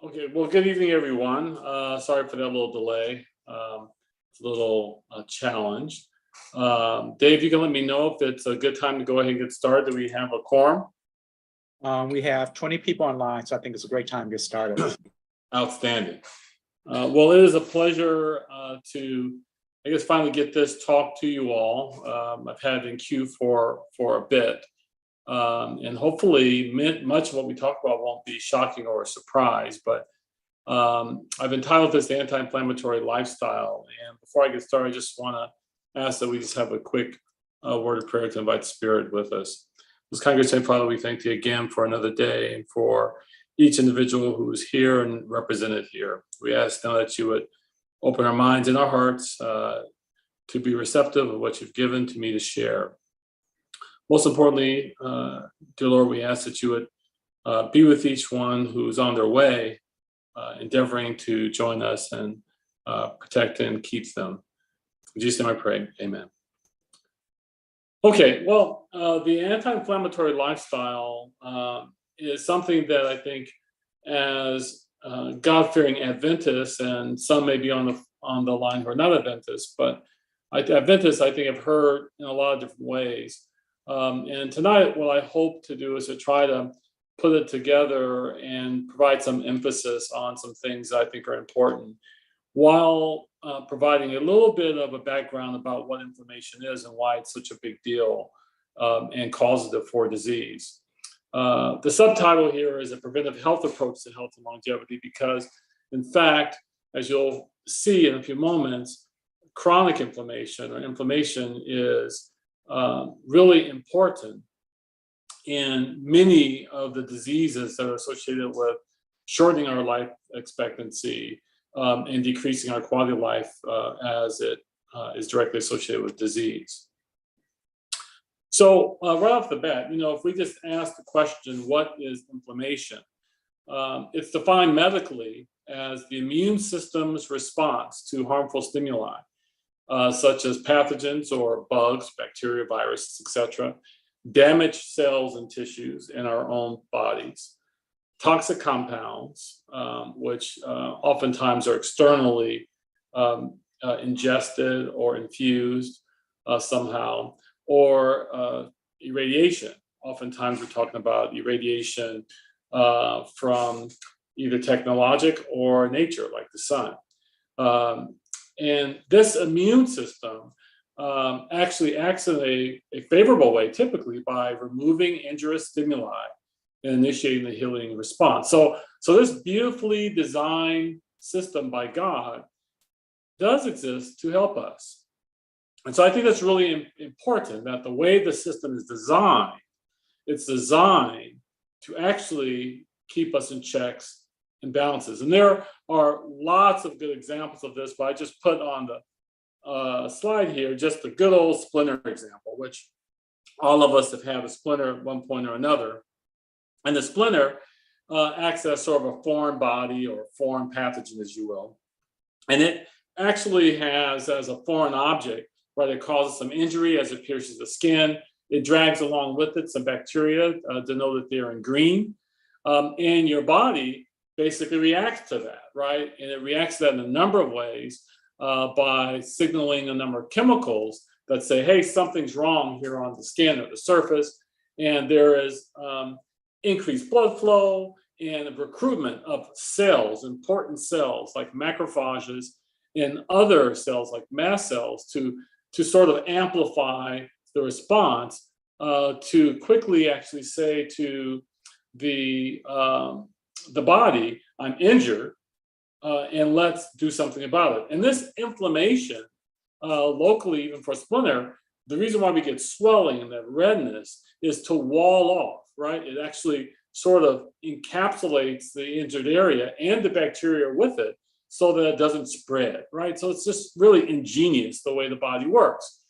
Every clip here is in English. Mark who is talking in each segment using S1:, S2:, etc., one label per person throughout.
S1: Okay, well, good evening, everyone. Sorry for that little delay. It's a little challenge. Dave, you can let me know if it's a good time to go ahead and get started. Do we have a quorum?
S2: We have 20 people online, so I think it's a great time to get started.
S1: Outstanding. Well, it is a pleasure to, I guess, finally get this talk to you all. I've had it in queue for a bit. And hopefully much of what we talk about won't be shocking or a surprise, but I've entitled this the Anti-Inflammatory Lifestyle. And before I get started, I just want to ask that we just have a quick word of prayer to invite the Spirit with us. Let's congregate, Father, we thank you again for another day and for each individual who is here and represented here. We ask now that you would open our minds and our hearts to be receptive of what you've given to me to share. Most importantly, dear Lord, we ask that you would be with each one who's on their way, endeavoring to join us and protect and keep them. In Jesus' name I pray, amen. Okay, well, the anti-inflammatory lifestyle is something that I think as God-fearing Adventists, and some may be on the line who are not Adventists, but Adventists I think have heard in a lot of different ways. And tonight, what I hope to do is to try to put it together and provide some emphasis on some things that I think are important, while providing a little bit of a background about what inflammation is and why it's such a big deal and causative for disease. The subtitle here is a preventive health approach to health and longevity, because in fact, as you'll see in a few moments, chronic inflammation or inflammation is really important in many of the diseases that are associated with shortening our life expectancy and decreasing our quality of life as it is directly associated with disease. So right off the bat, if we just ask the question, what is inflammation? It's defined medically as the immune system's response to harmful stimuli, such as pathogens or bugs, bacteria, viruses, etc., damage cells and tissues in our own bodies, toxic compounds, which oftentimes are externally ingested or infused somehow, or irradiation. Oftentimes we're talking about irradiation from either technologic or nature, like the sun. And this immune system actually acts in a favorable way, typically by removing injurious stimuli and initiating the healing response. So this beautifully designed system by God does exist to help us. And so I think that's really important, that the way the system is designed, it's designed to actually keep us in checks and balances. And there are lots of good examples of this, but I just put on the slide here just the good old splinter example, which all of us have had a splinter at one point or another. And the splinter acts as sort of a foreign body or foreign pathogen, as you will. And it actually has, as a foreign object, right, it causes some injury as it pierces the skin. It drags along with it some bacteria, denoted there in green. And your body basically reacts to that, right? And it reacts to that in a number of ways by signaling a number of chemicals that say, hey, something's wrong here on the skin or the surface. And there is increased blood flow and a recruitment of cells, important cells like macrophages and other cells like mast cells to sort of amplify the response to quickly actually say to the body, I'm injured, and let's do something about it. And this inflammation, locally, even for splinter, the reason why we get swelling and that redness is to wall off, right? It actually sort of encapsulates the injured area and the bacteria with it so that it doesn't spread, right? So it's just really ingenious the way the body works.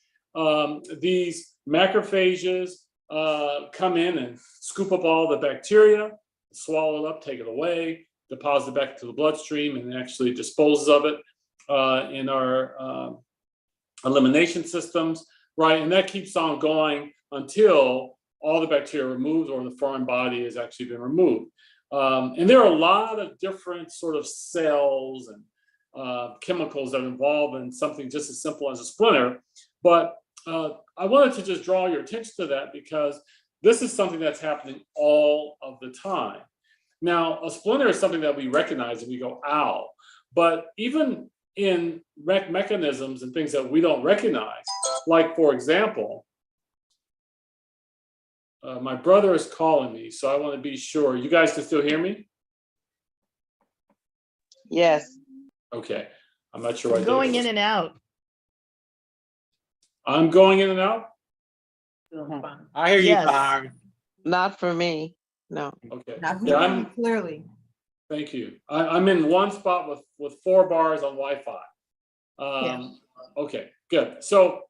S1: These macrophages come in and scoop up all the bacteria, swallow it up, take it away, deposit it back to the bloodstream, and actually disposes of it in our elimination systems, right? And that keeps on going until all the bacteria are removed or the foreign body has actually been removed. And there are a lot of different sort of cells and chemicals that are involved in something just as simple as a splinter. But I wanted to just draw your attention to that because this is something that's happening all of the time. Now, a splinter is something that we recognize and we go, ow. But even in mechanisms and things that we don't recognize, like, for example, my brother is calling me, so I want to be sure. You guys can still hear me?
S3: Yes.
S1: Okay. I'm not sure why.
S4: Going in and out.
S1: I'm going in and out?
S2: I hear you,
S4: Yes.
S2: Barb.
S3: Not for me. No.
S1: Okay.
S5: Now,
S1: Yeah, I'm,
S5: clearly.
S1: thank you. I'm in one spot with 4 bars on Wi-Fi. Okay, good. So,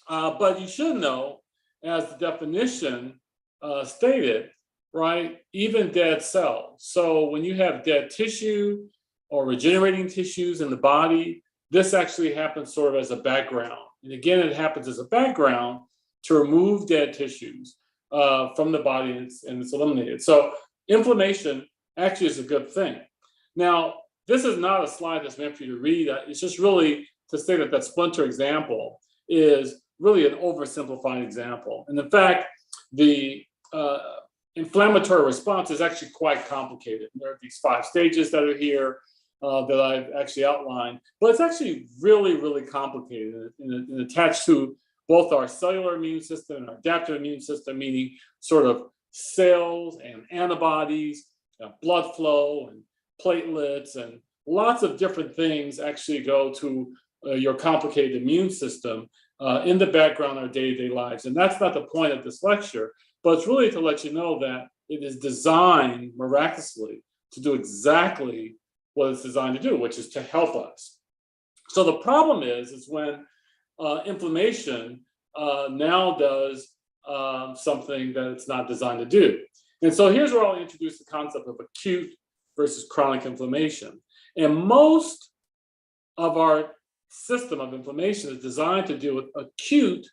S1: but you should know, as the definition stated, right, even dead cells. So when you have dead tissue or regenerating tissues in the body, this actually happens sort of as a background. And again, it happens as a background to remove dead tissues from the body, and it's eliminated. So inflammation actually is a good thing. Now, this is not a slide that's meant for you to read. It's just really to say that that splinter example is really an oversimplified example. And in fact, the inflammatory response is actually quite complicated. There are these 5 stages that are here that I've actually outlined, but it's actually really, really complicated and attached to both our cellular immune system and our adaptive immune system, meaning sort of cells and antibodies, blood flow and platelets, and lots of different things actually go to your complicated immune system in the background of our day-to-day lives. And that's not the point of this lecture, but it's really to let you know that it is designed miraculously to do exactly what it's designed to do, which is to help us. So the problem is when inflammation now does something that it's not designed to do. And so here's where I'll introduce the concept of acute versus chronic inflammation. And most of our system of inflammation is designed to deal with acute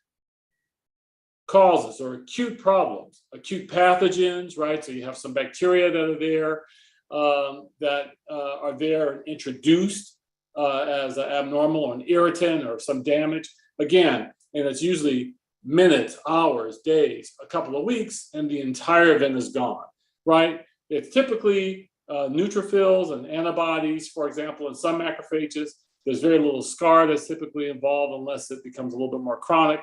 S1: causes or acute problems, acute pathogens, right? So you have some bacteria that are there that are there and introduced as an abnormal or an irritant or some damage. Again, and it's usually minutes, hours, days, a couple of weeks, and the entire event is gone, right? It's typically neutrophils and antibodies, for example, in some macrophages. There's very little scar that's typically involved unless it becomes a little bit more chronic.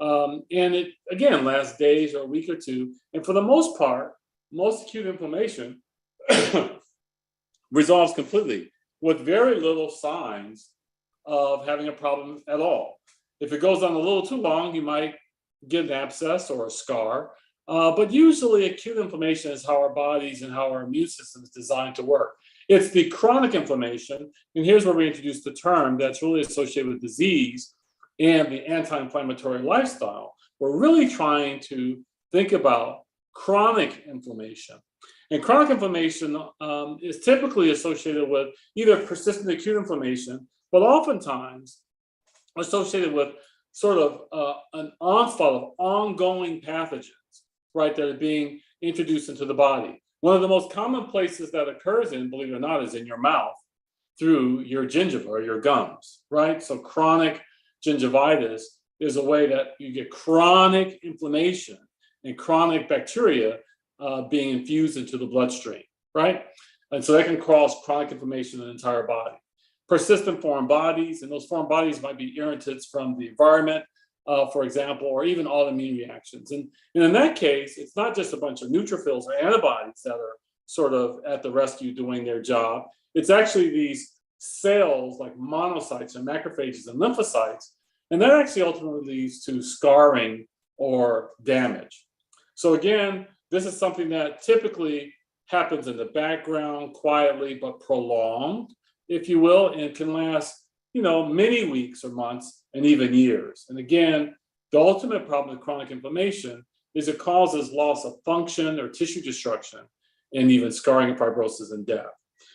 S1: And it, again, lasts days or a week or two. And for the most part, most acute inflammation resolves completely with very little signs of having a problem at all. If it goes on a little too long, you might get an abscess or a scar. But usually acute inflammation is how our bodies and how our immune system is designed to work. It's the chronic inflammation, and here's where we introduce the term that's really associated with disease and the anti-inflammatory lifestyle. We're really trying to think about chronic inflammation. And chronic inflammation is typically associated with either persistent acute inflammation, but oftentimes associated with sort of an onslaught of ongoing pathogens, right, that are being introduced into the body. One of the most common places that occurs in, believe it or not, is in your mouth through your gingiva or your gums, right? So chronic gingivitis is a way that you get chronic inflammation and chronic bacteria being infused into the bloodstream, right? And so that can cause chronic inflammation in the entire body. Persistent foreign bodies, and those foreign bodies might be irritants from the environment, for example, or even autoimmune reactions. And in that case, it's not just a bunch of neutrophils or antibodies that are sort of at the rescue doing their job. It's actually these cells like monocytes and macrophages and lymphocytes, and that actually ultimately leads to scarring or damage. So again, this is something that typically happens in the background quietly but prolonged, if you will, and can last, many weeks or months and even years. And again, the ultimate problem with chronic inflammation is it causes loss of function or tissue destruction and even scarring and fibrosis and death.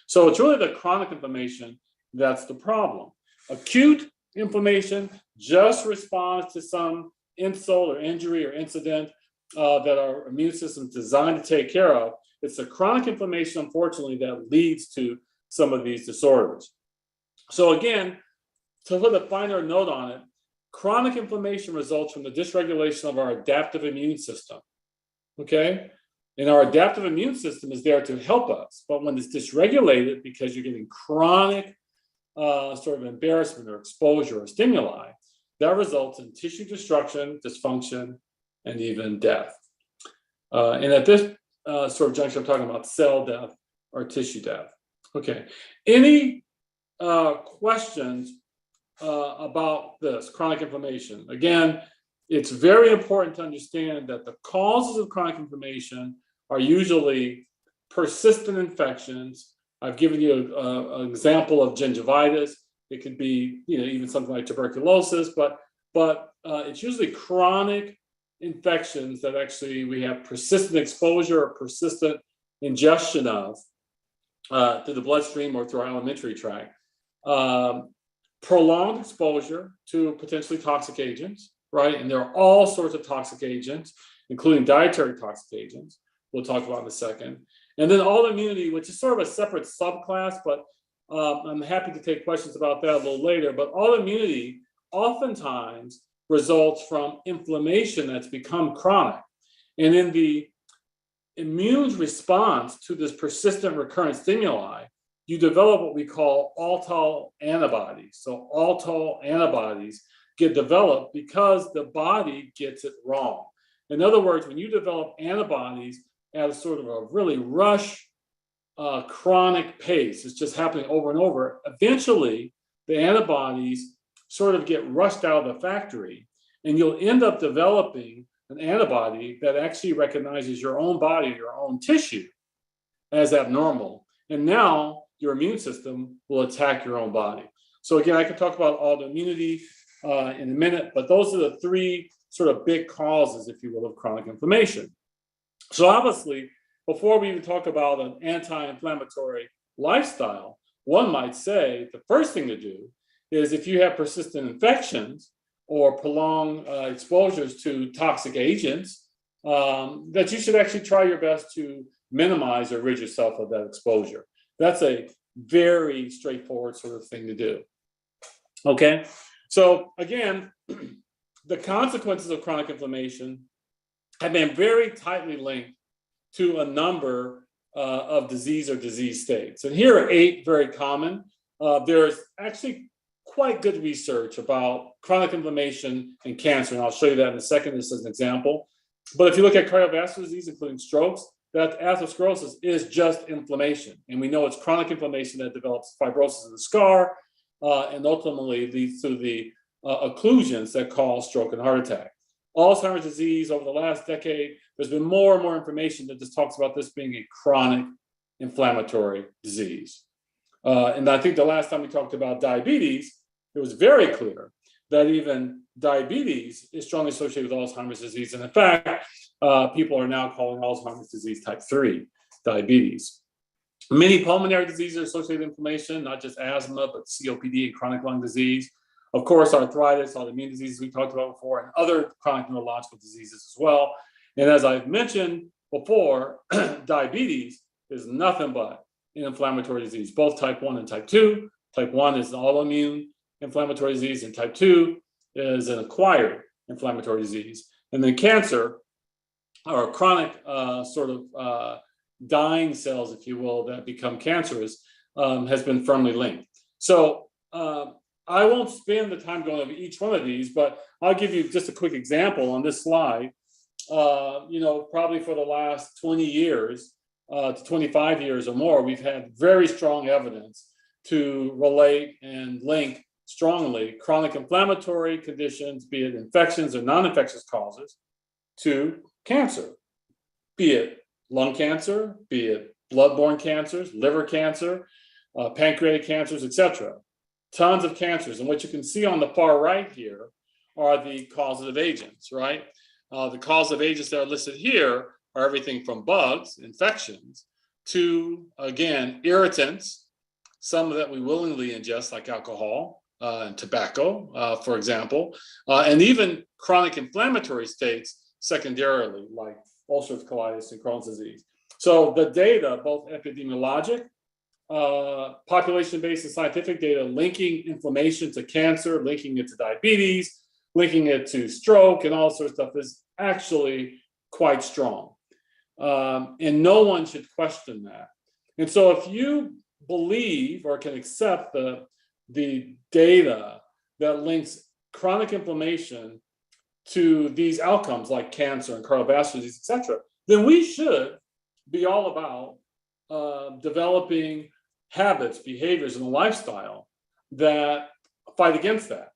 S1: So it's really the chronic inflammation that's the problem. Acute inflammation just responds to some insult or injury or incident that our immune system is designed to take care of. it's the chronic inflammation, unfortunately, that leads to some of these disorders. So again, to put a finer note on it, chronic inflammation results from the dysregulation of our adaptive immune system, okay? And our adaptive immune system is there to help us, but when it's dysregulated because you're getting chronic sort of embarrassment or exposure or stimuli, that results in tissue destruction, dysfunction, and even death. And at this sort of juncture, I'm talking about cell death or tissue death. Okay, any questions about this chronic inflammation? Again, it's very important to understand that the causes of chronic inflammation are usually persistent infections. I've given you an example of gingivitis. It could be, even something like tuberculosis, but it's usually chronic infections that actually we have persistent exposure or persistent ingestion of through the bloodstream or through our alimentary tract. Prolonged exposure to potentially toxic agents, right? And there are all sorts of toxic agents, including dietary toxic agents, we'll talk about in a second. And then autoimmunity, which is sort of a separate subclass, but I'm happy to take questions about that a little later. But autoimmunity oftentimes results from inflammation that's become chronic. And in the immune response to this persistent recurrent stimuli, you develop what we call all antibodies. So all antibodies get developed because the body gets it wrong. In other words, when you develop antibodies at a sort of a really rush chronic pace, it's just happening over and over, eventually the antibodies sort of get rushed out of the factory, and you'll end up developing an antibody that actually recognizes your own body, your own tissue as abnormal. And now your immune system will attack your own body. So again, I can talk about autoimmunity in a minute, but those are the three sort of big causes, if you will, of chronic inflammation. So obviously, before we even talk about an anti-inflammatory lifestyle, one might say the first thing to do is if you have persistent infections or prolonged exposures to toxic agents, that you should actually try your best to minimize or rid yourself of that exposure. That's a very straightforward sort of thing to do. Okay, so again, the consequences of chronic inflammation have been very tightly linked to a number of disease or disease states. And here are 8 very common. There's actually quite good research about chronic inflammation and cancer, and I'll show you that in a second. This is an example. But if you look at cardiovascular disease, including strokes, that atherosclerosis is just inflammation. And we know it's chronic inflammation that develops fibrosis of the scar and ultimately leads to the occlusions that cause stroke and heart attack. Alzheimer's disease, over the last decade, there's been more and more information that just talks about this being a chronic inflammatory disease. And I think the last time we talked about diabetes, it was very clear that even diabetes is strongly associated with Alzheimer's disease. And in fact, people are now calling Alzheimer's disease type 3 diabetes. Many pulmonary diseases are associated with inflammation, not just asthma, but COPD and chronic lung disease. Of course, arthritis, autoimmune diseases we talked about before, and other chronic neurological diseases as well. And as I've mentioned before, diabetes is nothing but an inflammatory disease, both type 1 and type 2. Type 1 is an autoimmune inflammatory disease, and type 2 is an acquired inflammatory disease. And then cancer, or chronic dying cells, if you will, that become cancerous, has been firmly linked. So I won't spend the time going over each one of these, but I'll give you just a quick example on this slide. Probably for the last 20 years to 25 years or more, we've had very strong evidence to relate and link strongly chronic inflammatory conditions, be it infections or non-infectious causes, to cancer, be it lung cancer, be it blood-borne cancers, liver cancer, pancreatic cancers, etc. Tons of cancers. And what you can see on the far right here are the causative agents, right? The causative agents that are listed here are everything from bugs, infections, to, again, irritants, some that we willingly ingest, like alcohol and tobacco, for example, and even chronic inflammatory states secondarily, like ulcerative colitis and Crohn's disease. So the data, both epidemiologic, population-based and scientific data linking inflammation to cancer, linking it to diabetes, linking it to stroke and all sorts of stuff is actually quite strong. And no one should question that. And so if you believe or can accept the data that links chronic inflammation to these outcomes like cancer and cardiovascular disease, et cetera, then we should be all about developing habits, behaviors, and a lifestyle that fight against that,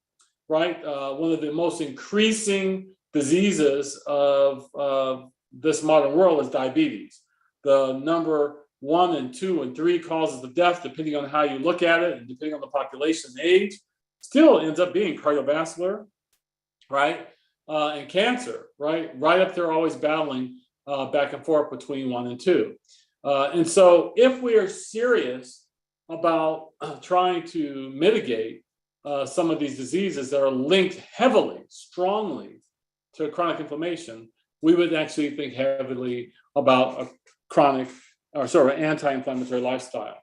S1: right? One of the most increasing diseases of this modern world is diabetes. The number 1 and 2 and 3 causes of death, depending on how you look at it and depending on the population and age, still ends up being cardiovascular, right? And cancer, right? Right up there, always battling back and forth between 1 and 2. And so if we are serious about trying to mitigate some of these diseases that are linked heavily, strongly to chronic inflammation, we would actually think heavily about a chronic or sort of anti-inflammatory lifestyle.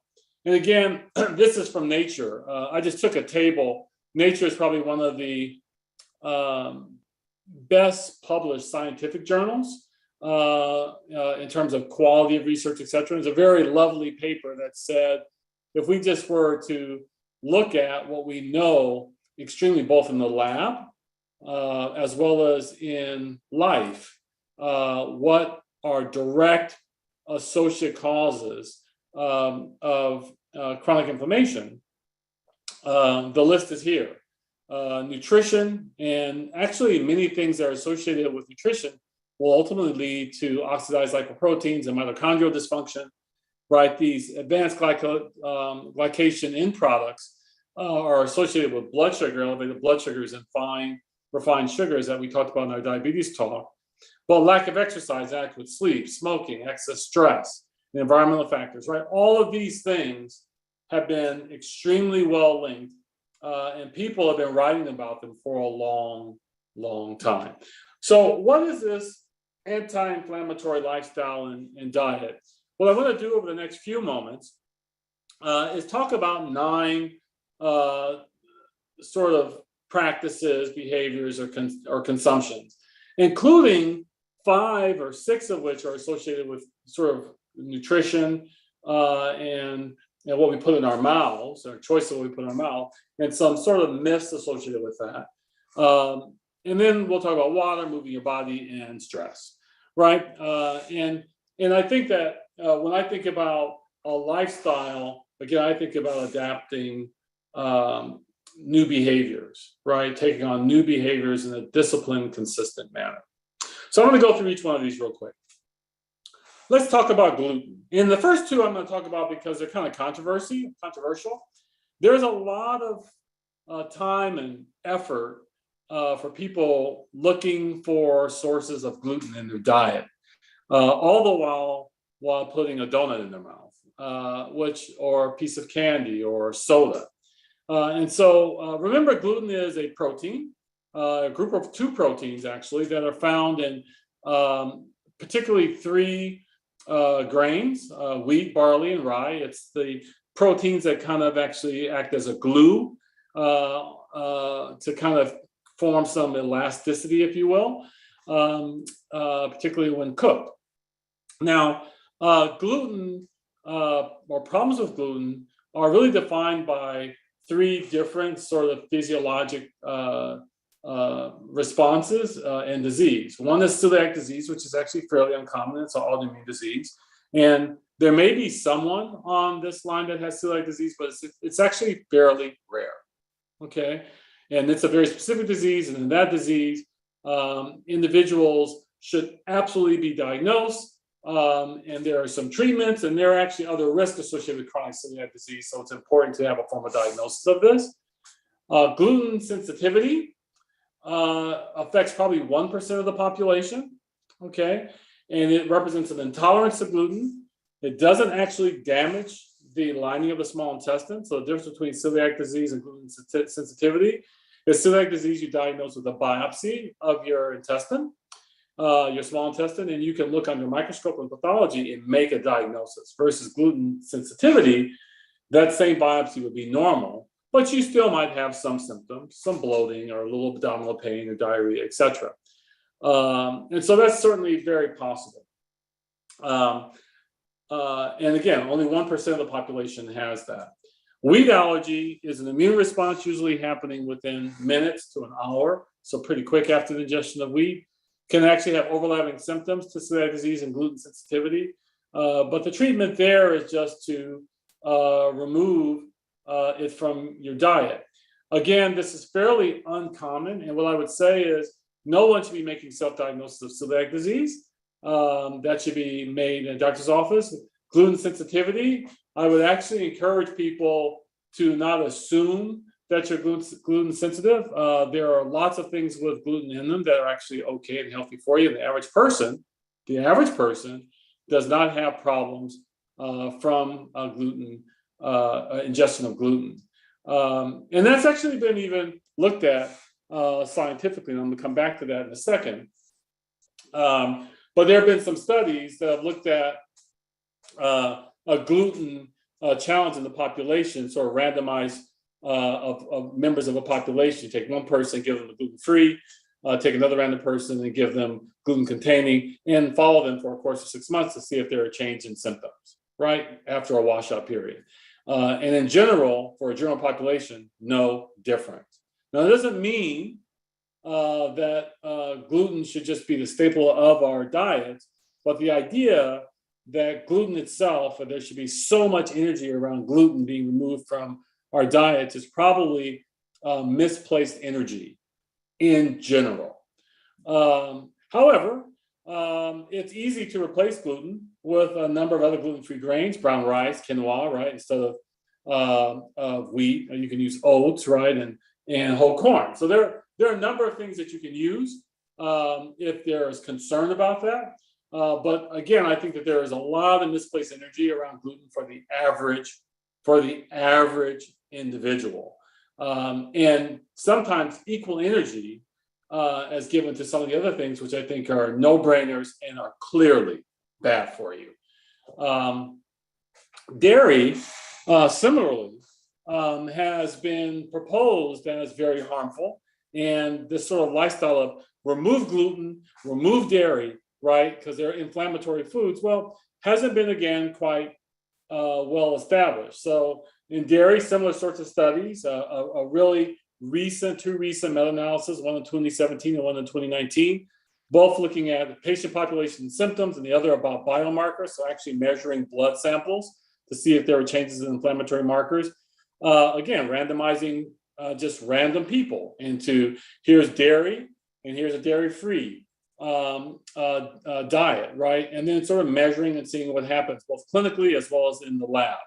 S1: And again, this is from Nature. I just took a table. Nature is probably one of the best published scientific journals in terms of quality of research, et cetera. It's a very lovely paper that said, if we just were to look at what we know extremely both in the lab as well as in life, what are direct associate causes of chronic inflammation, the list is here. Nutrition, and actually many things that are associated with nutrition will ultimately lead to oxidized lipoproteins and mitochondrial dysfunction, right? These advanced glycation end products are associated with blood sugar, elevated blood sugars, and fine refined sugars that we talked about in our diabetes talk. But lack of exercise, adequate sleep, smoking, excess stress, the environmental factors, right? All of these things have been extremely well linked, and people have been writing about them for a long, long time. So what is this anti-inflammatory lifestyle and diet? What I want to do over the next few moments is talk about 9 sort of practices, behaviors, or consumptions, including 5 or 6 of which are associated with sort of nutrition and what we put in our mouths, or choice of what we put in our mouth, and some sort of myths associated with that. And then we'll talk about water, moving your body, and stress, right? And I think that when I think about a lifestyle, again, I think about adapting new behaviors, right? Taking on new behaviors in a disciplined, consistent manner. So I'm going to go through each one of these real quick. Let's talk about gluten. And the first 2 I'm going to talk about because they're kind of controversial. There's a lot of time and effort for people looking for sources of gluten in their diet, all the while putting a donut in their mouth, or a piece of candy or soda. And so remember, gluten is a protein, a group of 2 proteins actually that are found in particularly 3 grains, wheat, barley, and rye. It's the proteins that kind of actually act as a glue to kind of form some elasticity, if you will, particularly when cooked. Now, gluten or problems with gluten are really defined by 3 different sort of physiologic responses and disease. One is celiac disease, which is actually fairly uncommon. It's an autoimmune disease. And there may be someone on this line that has celiac disease, but it's actually fairly rare, okay? And it's a very specific disease, and in that disease, individuals should absolutely be diagnosed, and there are some treatments, and there are actually other risks associated with chronic celiac disease, so it's important to have a formal diagnosis of this. Gluten sensitivity affects probably 1% of the population, okay? And it represents an intolerance to gluten. It doesn't actually damage the lining of the small intestine, so the difference between celiac disease and gluten sensitivity is celiac disease, you diagnose with a biopsy of your intestine, your small intestine, and you can look under a microscope and pathology and make a diagnosis. Versus gluten sensitivity, that same biopsy would be normal, but you still might have some symptoms, some bloating or a little abdominal pain or diarrhea, etc. And so that's certainly very possible. And again, only 1% of the population has that. Wheat allergy is an immune response usually happening within minutes to an hour, so pretty quick after the ingestion of wheat. Can actually have overlapping symptoms to celiac disease and gluten sensitivity. But the treatment there is just to remove it from your diet. Again, this is fairly uncommon, and what I would say is no one should be making self-diagnosis of celiac disease. That should be made in a doctor's office. Gluten sensitivity, I would actually encourage people to not assume that you're gluten sensitive. There are lots of things with gluten in them that are actually okay and healthy for you. The average person does not have problems from gluten, ingestion of gluten. And that's actually been even looked at scientifically, and I'm gonna come back to that in a second. But there have been some studies that have looked at a gluten challenge in the population, sort of randomized of members of a population. You take one person, give them a gluten-free, take another random person and give them gluten-containing, and follow them for a course of 6 months to see if there are change in symptoms, right, after a washout period. And in general, for a general population, no difference. Now, that doesn't mean that gluten should just be the staple of our diet, but the idea that gluten itself, or there should be so much energy around gluten being removed from our diets, is probably misplaced energy in general. However, it's easy to replace gluten with a number of other gluten-free grains, brown rice, quinoa, right, instead of wheat. You can use oats, right, and whole corn. So there are a number of things that you can use if there is concern about that. But again, I think that there is a lot of misplaced energy around gluten for the average individual, and sometimes equal energy as given to some of the other things, which I think are no-brainers and are clearly bad for you. Dairy, similarly, has been proposed as very harmful, and this sort of lifestyle of remove gluten, remove dairy, right, because they're inflammatory foods, well, hasn't been, again, quite well established. So in dairy, similar sorts of studies, a really two recent meta-analysis, one in 2017 and one in 2019, both looking at patient population symptoms and the other about biomarkers, so actually measuring blood samples to see if there were changes in inflammatory markers. Again, randomizing just random people into here's dairy and here's a dairy-free diet, right? And then sort of measuring and seeing what happens both clinically as well as in the lab.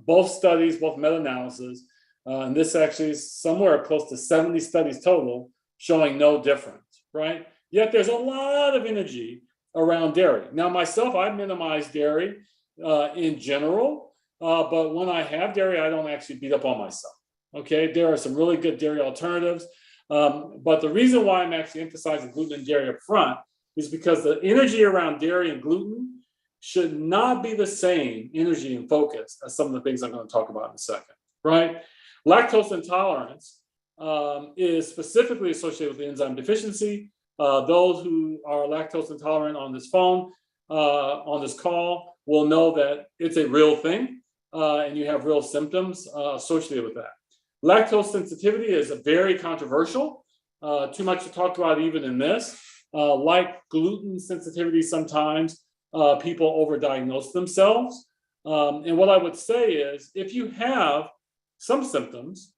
S1: Both studies, both meta-analyses, and this actually is somewhere close to 70 studies total showing no difference, right? Yet there's a lot of energy around dairy. Now, myself, I minimize dairy in general, but when I have dairy, I don't actually beat up on myself, okay? There are some really good dairy alternatives, but the reason why I'm actually emphasizing gluten and dairy up front is because the energy around dairy and gluten should not be the same energy and focus as some of the things I'm going to talk about in a second, right? Lactose intolerance is specifically associated with enzyme deficiency. Those who are lactose intolerant on this phone, on this call, will know that it's a real thing, and you have real symptoms associated with that. Lactose sensitivity is very controversial, too much to talk about even in this. Like gluten sensitivity, sometimes people overdiagnose themselves. And what I would say is, if you have some symptoms,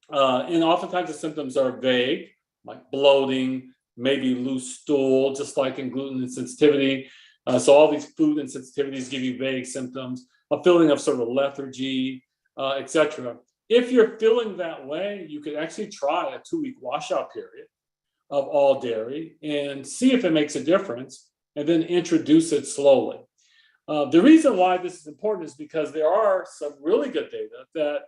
S1: and oftentimes the symptoms are vague, like bloating, maybe loose stool, just like in gluten insensitivity. So all these food insensitivities give you vague symptoms, a feeling of sort of lethargy, etc. If you're feeling that way, you could actually try a 2-week washout period of all dairy and see if it makes a difference, and then introduce it slowly. The reason why this is important is because there are some really good data that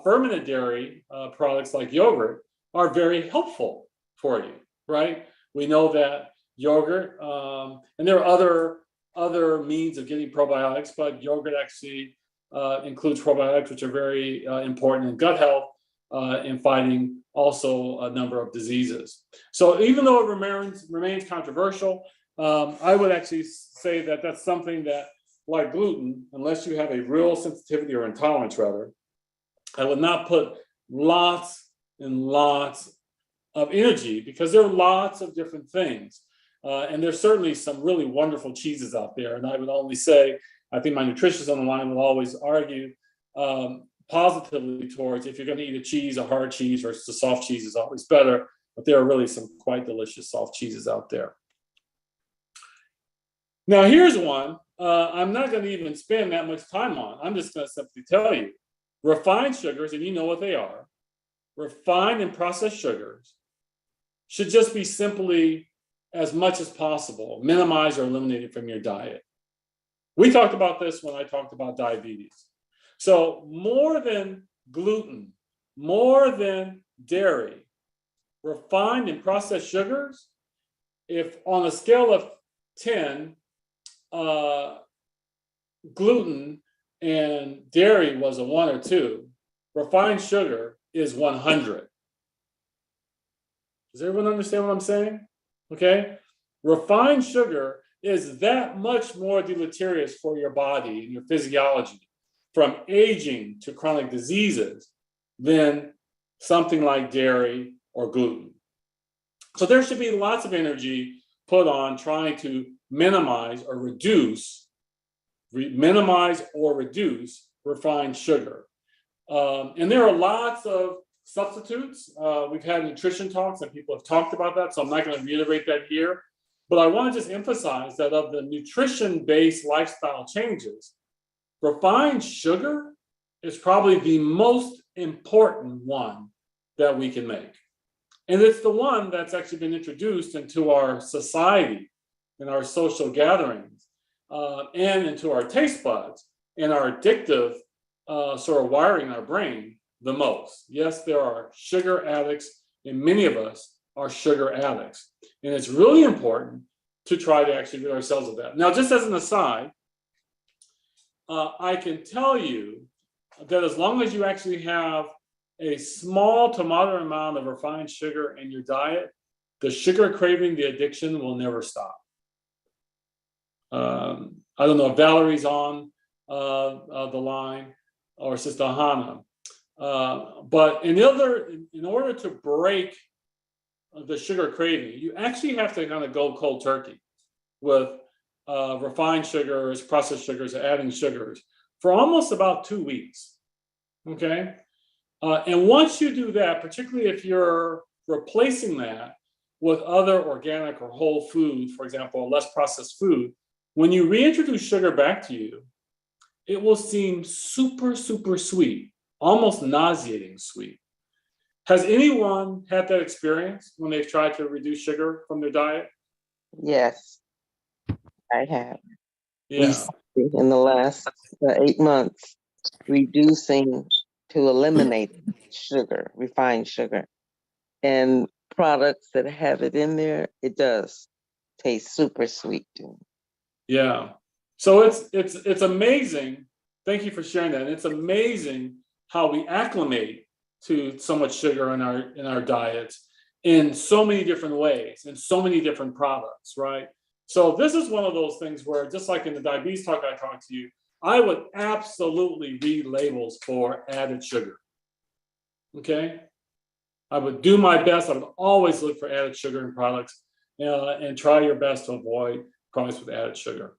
S1: fermented dairy products like yogurt are very helpful for you, right? We know that yogurt, and there are other means of getting probiotics, but yogurt actually includes probiotics, which are very important in gut health, in fighting also a number of diseases. So even though it remains controversial, I would actually say that that's something that, like gluten, unless you have a real sensitivity or intolerance rather, I would not put lots and lots of energy, because there are lots of different things. And there's certainly some really wonderful cheeses out there. And I would only say, I think my nutritionist on the line will always argue positively towards, if you're going to eat a cheese, a hard cheese versus a soft cheese is always better. But there are really some quite delicious soft cheeses out there. Now, here's one I'm not going to even spend that much time on. I'm just going to simply tell you, refined sugars, and you know what they are, refined and processed sugars should just be simply, as much as possible, minimized or eliminated from your diet. We talked about this when I talked about diabetes. So more than gluten, more than dairy, refined and processed sugars, if on a scale of 10, gluten and dairy was a 1 or 2, refined sugar is 100. Does everyone understand what I'm saying? Okay. Refined sugar is that much more deleterious for your body and your physiology, from aging to chronic diseases, than something like dairy or gluten. So there should be lots of energy put on trying to minimize or reduce refined sugar. And there are lots of substitutes. We've had nutrition talks and people have talked about that, so I'm not going to reiterate that here. But I want to just emphasize that of the nutrition-based lifestyle changes, refined sugar is probably the most important one that we can make. And it's the one that's actually been introduced into our society, in our social gatherings, and into our taste buds and our addictive sort of wiring in our brain the most. Yes, there are sugar addicts, and many of us are sugar addicts. And it's really important to try to actually rid ourselves of that. Now, just as an aside, I can tell you that as long as you actually have a small to moderate amount of refined sugar in your diet, the sugar craving, the addiction will never stop. I don't know if Valerie's on the line, or Sister Hannah. But in order to break the sugar craving, you actually have to kind of go cold turkey with refined sugars, processed sugars, adding sugars for almost about 2 weeks. Okay. And once you do that, particularly if you're replacing that with other organic or whole food, for example, less processed food, when you reintroduce sugar back to you, it will seem super, super sweet, almost nauseating sweet. Has anyone had that experience when they've tried to reduce sugar from their diet?
S3: Yes, I have.
S1: Yeah.
S3: Recently, in the last 8 months, reducing to eliminate sugar, refined sugar, and products that have it in there, it does taste super sweet to me.
S1: Yeah. So it's amazing. Thank you for sharing that. It's amazing how we acclimate to so much sugar in our diets in so many different ways, in so many different products, right? So this is one of those things where, just like in the diabetes talk I talked to you, I would absolutely read labels for added sugar. Okay? I would do my best. I would always look for added sugar in products, and try your best to avoid products with added sugar.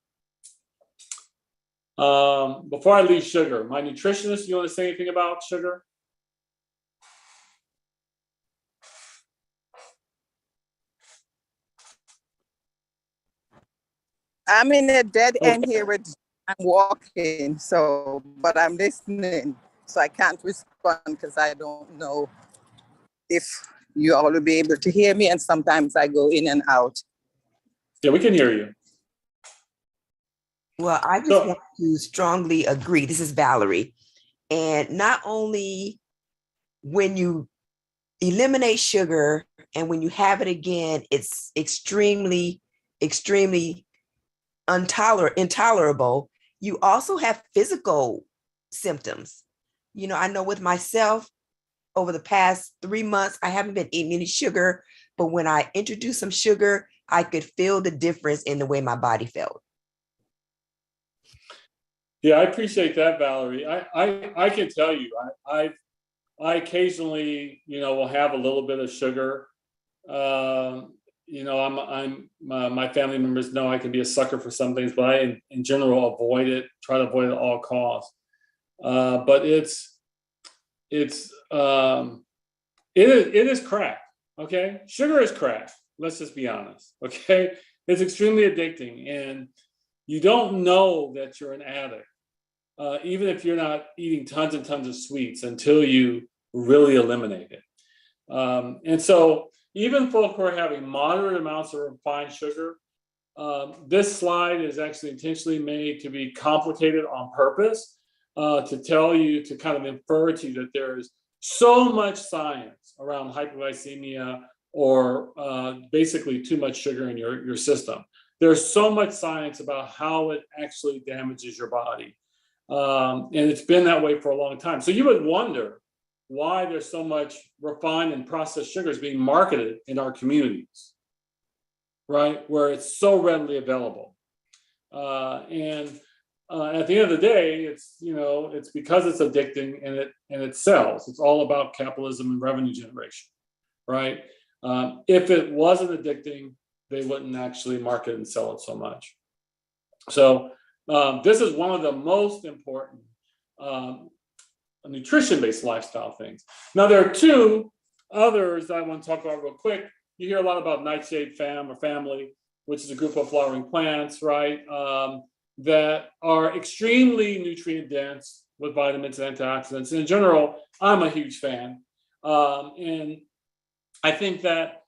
S1: Before I leave sugar, my nutritionist, you want to say anything about sugar?
S4: I'm in a dead end here with I'm walking, but I'm listening, so I can't respond because I don't know if you all will be able to hear me, and sometimes I go in and out.
S1: Yeah, we can hear you.
S5: Well, I just want to strongly agree. This is Valerie. And not only when you eliminate sugar, and when you have it again, it's extremely, extremely intolerable. You also have physical symptoms. You know, I know with myself, over the past 3 months, I haven't been eating any sugar, but when I introduced some sugar, I could feel the difference in the way my body felt.
S1: Yeah, I appreciate that, Valerie. I can tell you, I occasionally, will have a little bit of sugar. My family members know I can be a sucker for some things, but I, in general, try to avoid it at all costs. But it is crack. Okay, sugar is crack. Let's just be honest. Okay, it's extremely addicting, and you don't know that you're an addict, even if you're not eating tons and tons of sweets until you really eliminate it. And so even folk who are having moderate amounts of refined sugar, this slide is actually intentionally made to be complicated on purpose, to tell you, to kind of infer to you that there's so much science around hypoglycemia or basically too much sugar in your system. There's so much science about how it actually damages your body. And it's been that way for a long time. So you would wonder why there's so much refined and processed sugars being marketed in our communities, right? Where it's so readily available. And at the end of the day, it's because it's addicting and it sells. It's all about capitalism and revenue generation, right? If it wasn't addicting, they wouldn't actually market and sell it so much. So this is one of the most important nutrition-based lifestyle things. Now, there are two others I want to talk about real quick. You hear a lot about Nightshade family, which is a group of flowering plants, right? That are extremely nutrient dense with vitamins and antioxidants. And in general, I'm a huge fan. And I think that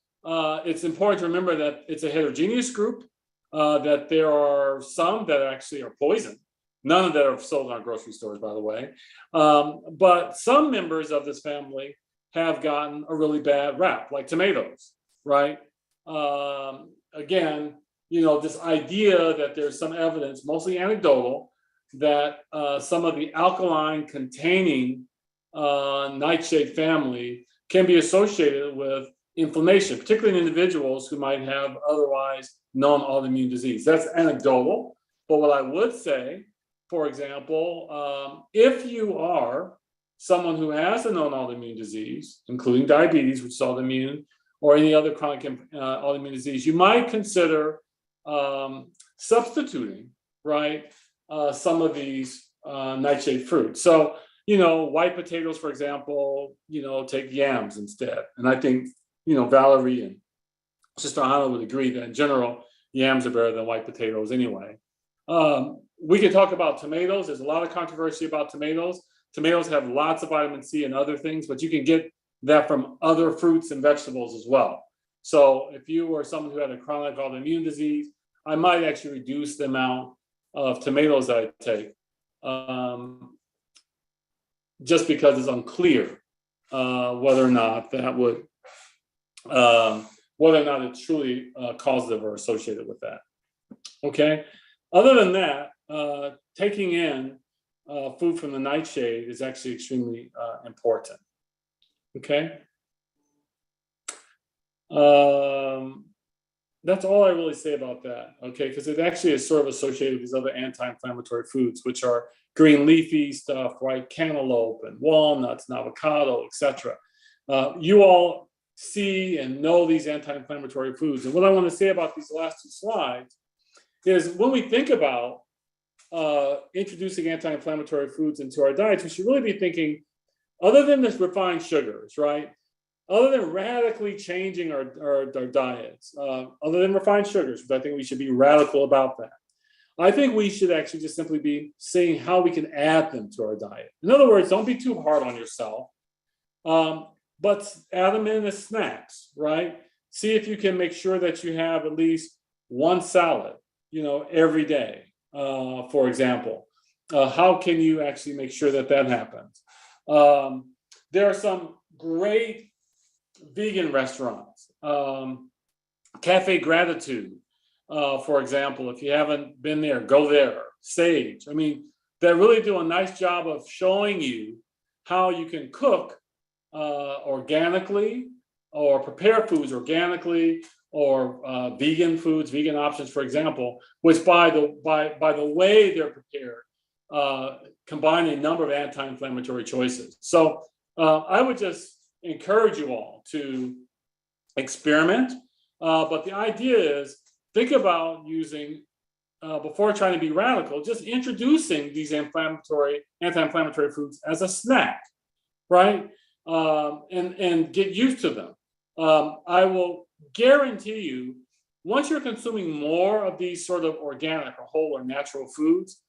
S1: it's important to remember that it's a heterogeneous group, that there are some that actually are poison. None of that are sold in our grocery stores, by the way. But some members of this family have gotten a really bad rap, like tomatoes, right? Again, this idea that there's some evidence, mostly anecdotal, that some of the alkaline containing nightshade family can be associated with inflammation, particularly in individuals who might have otherwise known autoimmune disease. That's anecdotal. But what I would say, for example, if you are someone who has a known autoimmune disease, including diabetes, which is autoimmune, or any other chronic autoimmune disease, you might consider substituting, right, some of these nightshade fruits. So, white potatoes, for example, take yams instead. And I think, Valerie and Sister Anna would agree that in general, yams are better than white potatoes anyway. We could talk about tomatoes. There's a lot of controversy about tomatoes. Tomatoes have lots of vitamin C and other things, but you can get that from other fruits and vegetables as well. So if you were someone who had a chronic autoimmune disease, I might actually reduce the amount of tomatoes that I take, just because it's unclear whether or not that would, whether or not it's truly causative or associated with that. Okay. Other than that, taking in food from the nightshade is actually extremely important. Okay. That's all I really say about that. Okay, because it actually is sort of associated with these other anti-inflammatory foods, which are green leafy stuff, right? Cantaloupe and walnuts and avocado, etc. You all see and know these anti-inflammatory foods. And what I want to say about these last two slides is when we think about introducing anti-inflammatory foods into our diets, we should really be thinking, other than this refined sugars, right? Other than radically changing our diets, other than refined sugars, because I think we should be radical about that. I think we should actually just simply be seeing how we can add them to our diet. In other words, don't be too hard on yourself, but add them in as snacks, right? See if you can make sure that you have at least one salad, every day, for example. How can you actually make sure that happens? There are some great vegan restaurants, Cafe Gratitude, for example. If you haven't been there, go there. Sage. I mean, they really do a nice job of showing you how you can cook organically or prepare foods organically, or vegan foods, vegan options, for example, which by the way they're prepared, combine a number of anti-inflammatory choices. So I would just encourage you all to experiment. But the idea is, think about using, before trying to be radical, just introducing these anti-inflammatory foods as a snack, right? And get used to them. I will guarantee you, once you're consuming more of these sort of organic or whole or natural foods,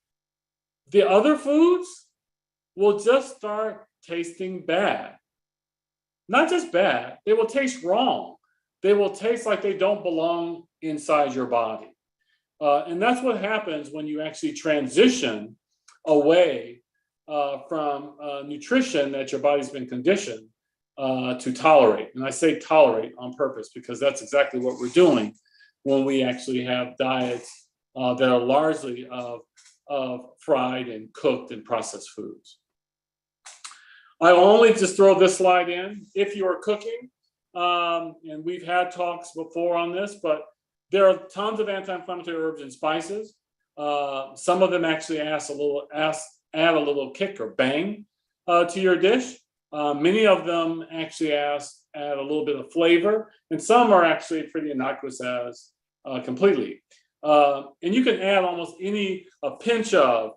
S1: the other foods will just start tasting bad. Not just bad, they will taste wrong. They will taste like they don't belong inside your body. And that's what happens when you actually transition away from nutrition that your body's been conditioned to tolerate. And I say tolerate on purpose because that's exactly what we're doing when we actually have diets that are largely of fried and cooked and processed foods. I will only just throw this slide in. If you are cooking, and we've had talks before on this, but there are tons of anti-inflammatory herbs and spices. Some of them actually add a little kick or bang to your dish. Many of them actually add a little bit of flavor, and some are actually pretty innocuous as completely. And you can add almost a pinch of,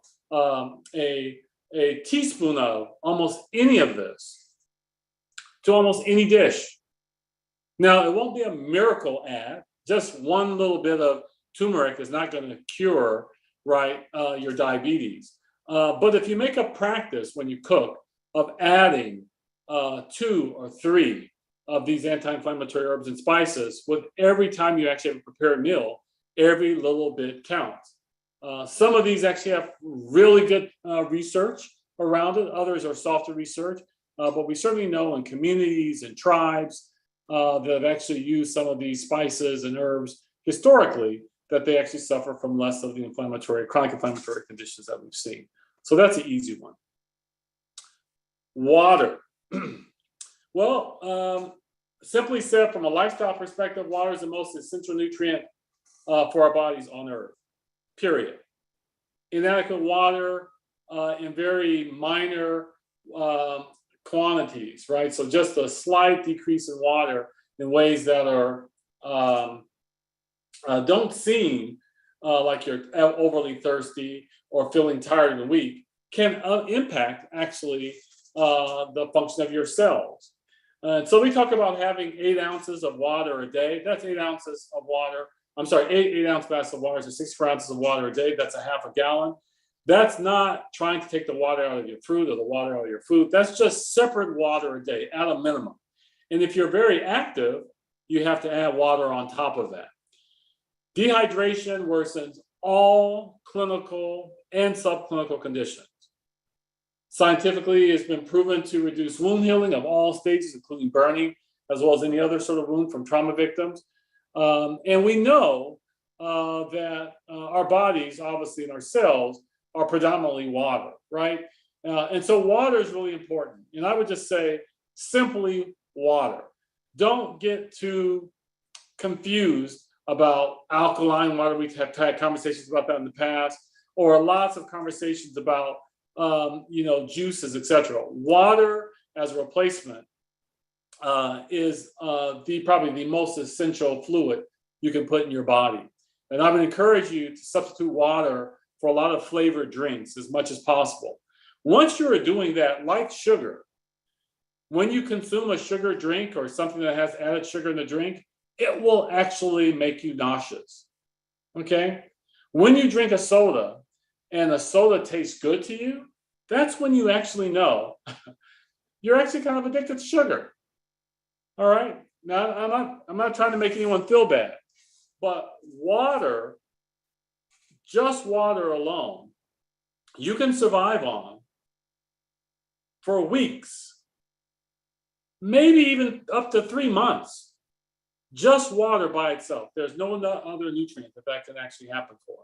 S1: a teaspoon of almost any of this to almost any dish. Now, it won't be a miracle add. Just one little bit of turmeric is not going to cure, right, your diabetes. But if you make a practice when you cook of adding 2 or 3 of these anti-inflammatory herbs and spices with every time you actually have a prepared meal, every little bit counts. Some of these actually have really good research around it. Others are softer research, but we certainly know in communities and tribes that have actually used some of these spices and herbs historically, that they actually suffer from less of the chronic inflammatory conditions that we've seen. So that's an easy one. Water. Well, simply said, from a lifestyle perspective, water is the most essential nutrient for our bodies on earth, period. Inadequate water in very minor quantities, right? So just a slight decrease in water in ways that are don't seem like you're overly thirsty or feeling tired and weak can impact actually the function of your cells. So we talk about having 8 ounces of water a day. That's 8 ounces of water. I'm sorry, 8 ounce glass of water, so 64 ounces of water a day. That's a half a gallon. That's not trying to take the water out of your fruit or the water out of your food. That's just separate water a day at a minimum. And if you're very active, you have to add water on top of that. Dehydration worsens all clinical and subclinical conditions. Scientifically, it's been proven to reduce wound healing of all stages, including burning, as well as any other sort of wound from trauma victims. And we know that our bodies, obviously, and our cells are predominantly water, right? And so water is really important. And I would just say simply water. Don't get too confused about alkaline water. We've had conversations about that in the past, or lots of conversations about juices, etc. Water as a replacement is probably the most essential fluid you can put in your body. And I would encourage you to substitute water for a lot of flavored drinks as much as possible. Once you're doing that, like sugar, when you consume a sugar drink or something that has added sugar in the drink, it will actually make you nauseous, okay? When you drink a soda and a soda tastes good to you, that's when you actually know you're actually kind of addicted to sugar. All right. Now, I'm not trying to make anyone feel bad, but water, just water alone, you can survive on for weeks, maybe even up to 3 months. Just water by itself. There's no other nutrient that can actually happen for.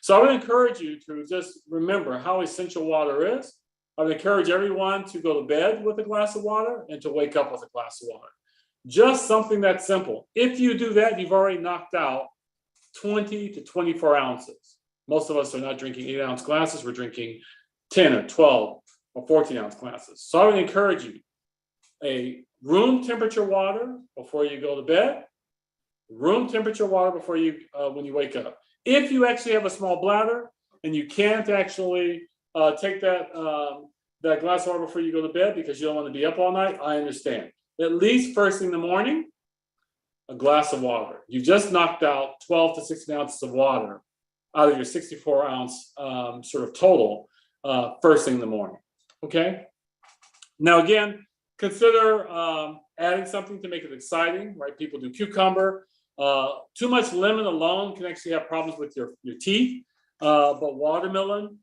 S1: So I would encourage you to just remember how essential water is. I would encourage everyone to go to bed with a glass of water and to wake up with a glass of water. Just something that simple. If you do that, you've already knocked out 20 to 24 ounces. Most of us are not drinking 8-ounce glasses. We're drinking 10 or 12 or 14-ounce glasses. So I would encourage you, a room temperature water before you go to bed, room temperature water before you when you wake up. If you actually have a small bladder and you can't actually take that glass of water before you go to bed because you don't want to be up all night, I understand. At least first thing in the morning, a glass of water. You just knocked out 12 to 16 ounces of water out of your 64-ounce sort of total first thing in the morning. Okay. Now again, consider adding something to make it exciting, right? People do cucumber. Too much lemon alone can actually have problems with your teeth. But watermelon,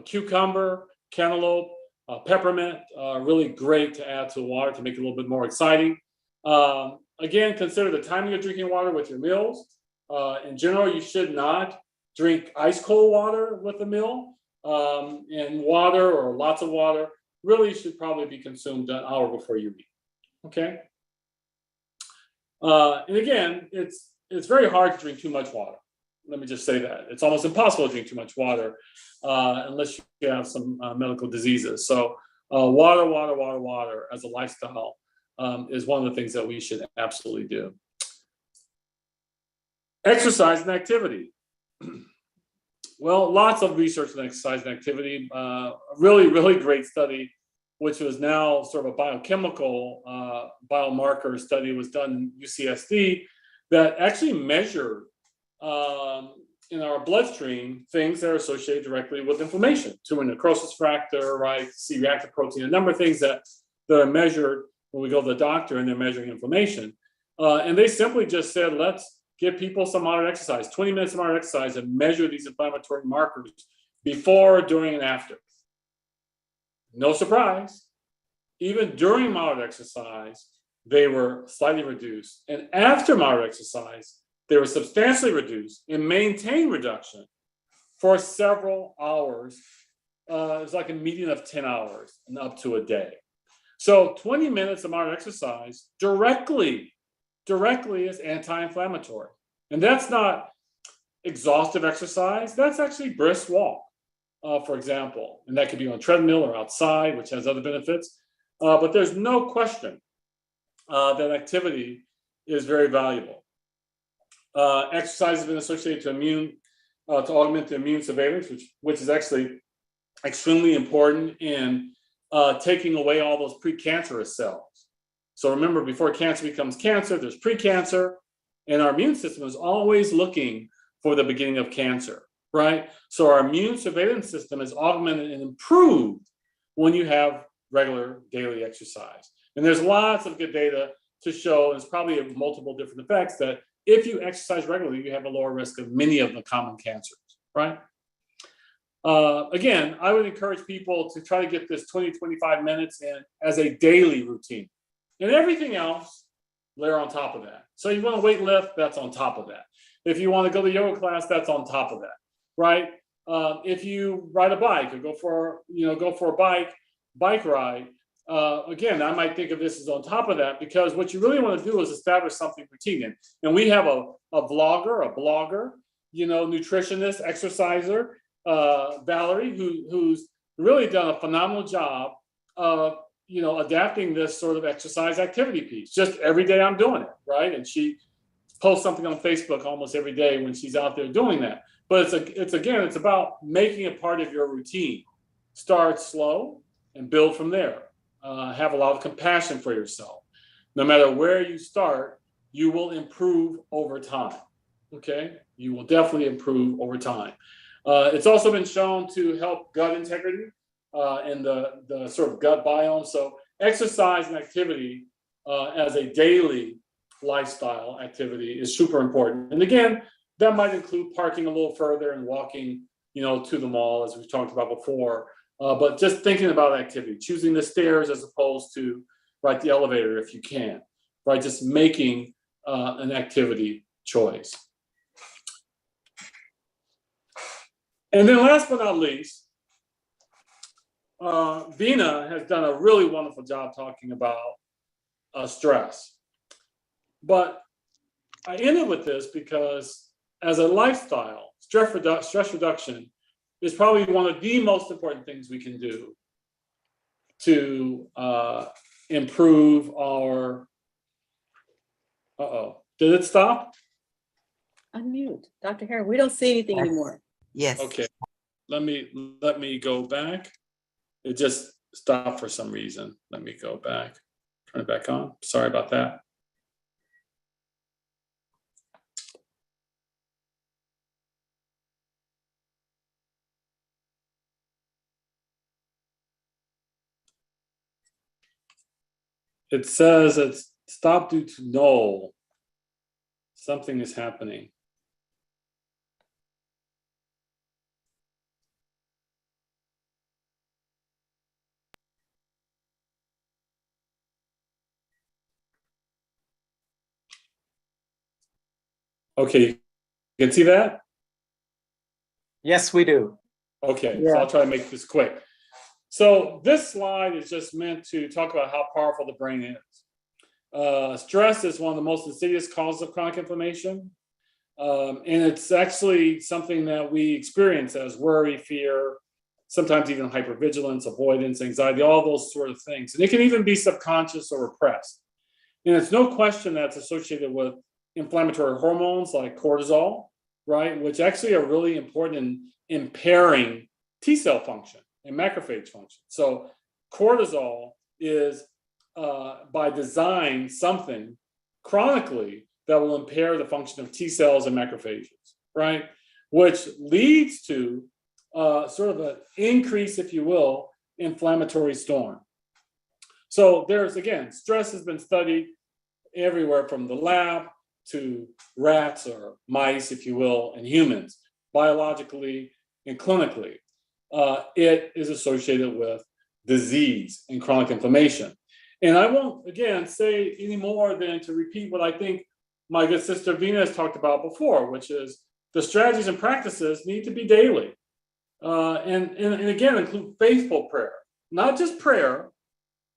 S1: cucumber, cantaloupe, peppermint, really great to add to the water to make it a little bit more exciting. Again, consider the timing of drinking water with your meals. In general, you should not drink ice cold water with a meal. And water or lots of water really should probably be consumed an hour before you eat. Okay. And again, it's very hard to drink too much water. Let me just say that. It's almost impossible to drink too much water unless you have some medical diseases. So water as a lifestyle is one of the things that we should absolutely do. Exercise and activity. Well, lots of research on exercise and activity. Really, really great study, which was now sort of a biochemical biomarker study, was done in UCSD that actually measured in our bloodstream things that are associated directly with inflammation, tumor necrosis factor, right, C-reactive protein, a number of things that are measured when we go to the doctor and they're measuring inflammation. And they simply just said, let's give people some moderate exercise, 20 minutes of moderate exercise, and measure these inflammatory markers before, during, and after. No surprise, even during moderate exercise, they were slightly reduced. And after moderate exercise, they were substantially reduced and maintained reduction for several hours. It was like a median of 10 hours and up to a day. So 20 minutes of moderate exercise directly is anti-inflammatory. And that's not exhaustive exercise. That's actually brisk walk, for example. And that could be on a treadmill or outside, which has other benefits. But there's no question that activity is very valuable. Exercise has been associated to augment the immune surveillance, which is actually extremely important in taking away all those precancerous cells. So remember, before cancer becomes cancer, there's precancer, and our immune system is always looking for the beginning of cancer, right? So our immune surveillance system is augmented and improved when you have regular daily exercise. And there's lots of good data to show, and it's probably multiple different effects, that if you exercise regularly, you have a lower risk of many of the common cancers, right? Again, I would encourage people to try to get this 20, 25 minutes in as a daily routine. And everything else, layer on top of that. So you want to weight lift, that's on top of that. If you want to go to yoga class, that's on top of that, right? If you ride a bike or go for a bike ride, again, I might think of this as on top of that, because what you really want to do is establish something routine in. And we have a blogger, nutritionist, exerciser, Valerie, who's really done a phenomenal job of adapting this sort of exercise activity piece. Just every day I'm doing it, right? And she posts something on Facebook almost every day when she's out there doing that. But it's about making it part of your routine. Start slow and build from there. Have a lot of compassion for yourself. No matter where you start, you will improve over time. Okay? You will definitely improve over time. It's also been shown to help gut integrity and the sort of gut biome. So exercise and activity as a daily lifestyle activity is super important. And again, that might include parking a little further and walking, to the mall, as we've talked about before. But just thinking about activity, choosing the stairs as opposed to, right? The elevator if you can, right? Just making an activity choice. And then last but not least, Vina has done a really wonderful job talking about stress. But I ended with this because as a lifestyle, stress reduction is probably one of the most important things we can do to improve our, did it stop?
S6: Unmute. Dr. Harrington, we don't see anything
S5: Yes.
S6: anymore.
S5: Yes.
S1: Okay, let me go back. It just stopped for some reason. Let me go back, turn it back on. Sorry about that. It says it's stopped due to null. Something is happening. Okay, you can see that?
S2: Yes, we do.
S1: Okay,
S3: Yeah.
S1: so I'll try to make this quick. So this slide is just meant to talk about how powerful the brain is. Stress is one of the most insidious causes of chronic inflammation. And it's actually something that we experience as worry, fear, sometimes even hypervigilance, avoidance, anxiety, all those sort of things. And it can even be subconscious or repressed. And it's no question that's associated with inflammatory hormones like cortisol, right? Which actually are really important in impairing T cell function and macrophage function. So cortisol is by design something chronically that will impair the function of T cells and macrophages, right? Which leads to sort of an increase, if you will, inflammatory storm. So there's, again, stress has been studied everywhere from the lab to rats or mice, if you will, and humans, biologically and clinically. It is associated with disease and chronic inflammation. And I won't, again, say any more than to repeat what I think my good sister Vina has talked about before, which is the strategies and practices need to be daily. And again, include faithful prayer, not just prayer.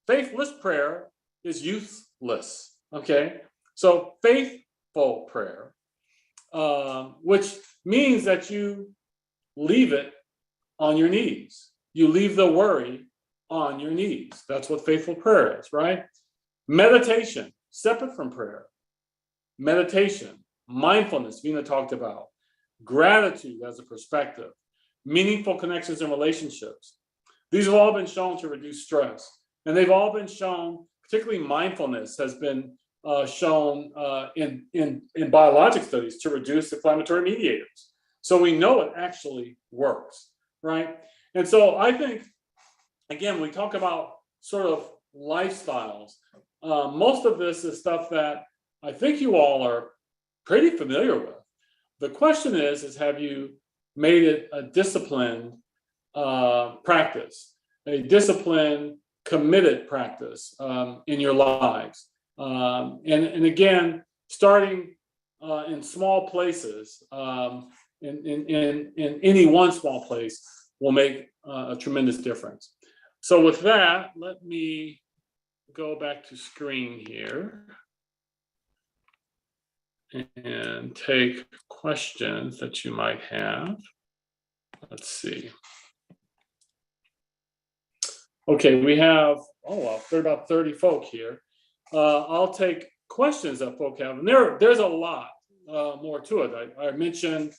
S1: Faithless prayer is useless, okay? So faithful prayer, which means that you leave it on your knees. You leave the worry on your knees. That's what faithful prayer is, right? Meditation, separate from prayer. Meditation, mindfulness, Vina talked about, gratitude as a perspective, meaningful connections and relationships. These have all been shown to reduce stress. And they've all been shown, particularly mindfulness has been shown in biologic studies to reduce inflammatory mediators. So we know it actually works, right? And so I think, again, we talk about sort of lifestyles. Most of this is stuff that I think you all are pretty familiar with. The question is have you made it a disciplined practice, a disciplined, committed practice in your lives? And again, starting in small places, in any one small place will make a tremendous difference. So with that, let me go back to screen here and take questions that you might have. Let's see. Okay, we have, there are about 30 folk here. I'll take questions that folk have, and there's a lot more to it. I mentioned,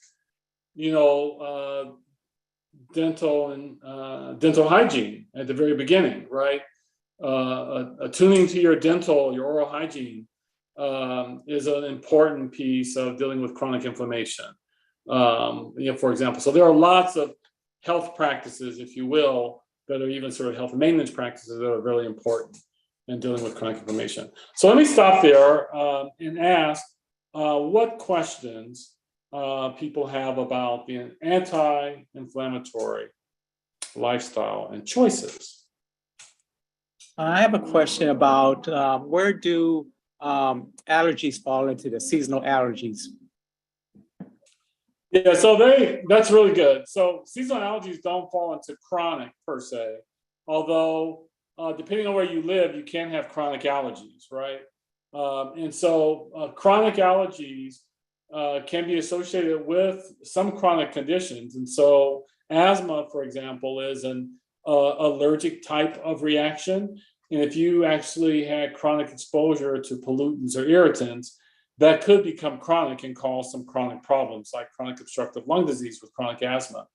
S1: dental and dental hygiene at the very beginning, right? Attuning to your dental, your oral hygiene is an important piece of dealing with chronic inflammation. For example, so there are lots of health practices, if you will, that are even sort of health maintenance practices that are really important in dealing with chronic inflammation. So let me stop there and ask what questions people have about the anti-inflammatory lifestyle and choices.
S2: I have a question about where do allergies fall into the seasonal allergies?
S1: Yeah, so that's really good. So seasonal allergies don't fall into chronic per se, although depending on where you live, you can have chronic allergies, right? And so chronic allergies can be associated with some chronic conditions. And so asthma, for example, is an allergic type of reaction. And if you actually had chronic exposure to pollutants or irritants, that could become chronic and cause some chronic problems like chronic obstructive lung disease with chronic asthma.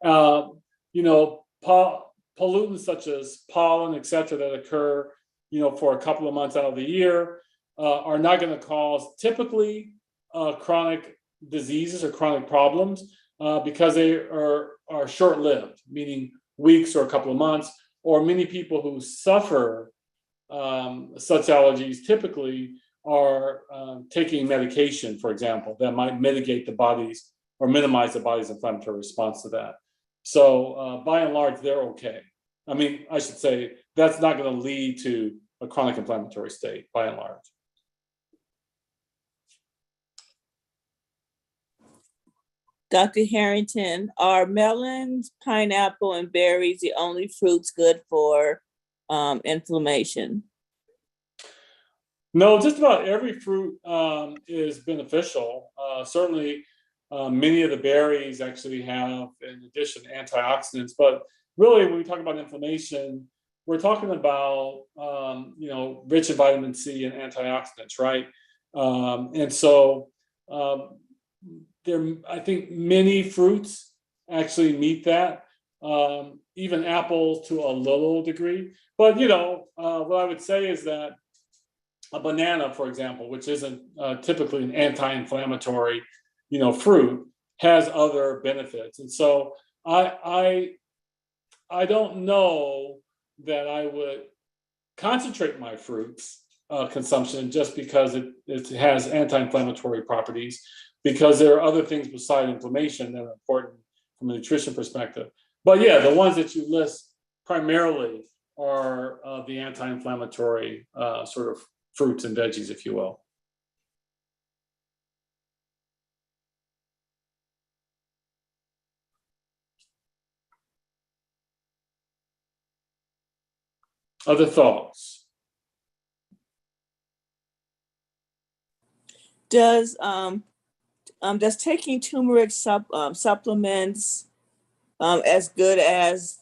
S1: You know, pollutants such as pollen, et cetera, that occur, for a couple of months out of the year are not going to cause typically chronic diseases or chronic problems because they are short-lived, meaning weeks or a couple of months, or many people who suffer such allergies typically are taking medication, for example, that might mitigate the body's or minimize the body's inflammatory response to that. So by and large, they're okay. I mean, I should say that's not going to lead to a chronic inflammatory state by and large.
S7: Dr. Harrington, are melons, pineapple, and berries the only fruits good for inflammation?
S1: No, just about every fruit is beneficial. Certainly, many of the berries actually have, in addition, antioxidants. But really, when we talk about inflammation, we're talking about rich in vitamin C and antioxidants, right? And so, I think many fruits actually meet that. Even apples to a little degree. But what I would say is that a banana, for example, which isn't typically an anti-inflammatory, fruit, has other benefits. And so I don't know that I would concentrate my fruits consumption just because it has anti-inflammatory properties, because there are other things beside inflammation that are important from a nutrition perspective. But yeah, the ones that you list primarily are the anti-inflammatory sort of fruits and veggies, if you will. Other thoughts?
S7: Does taking turmeric supplements as good as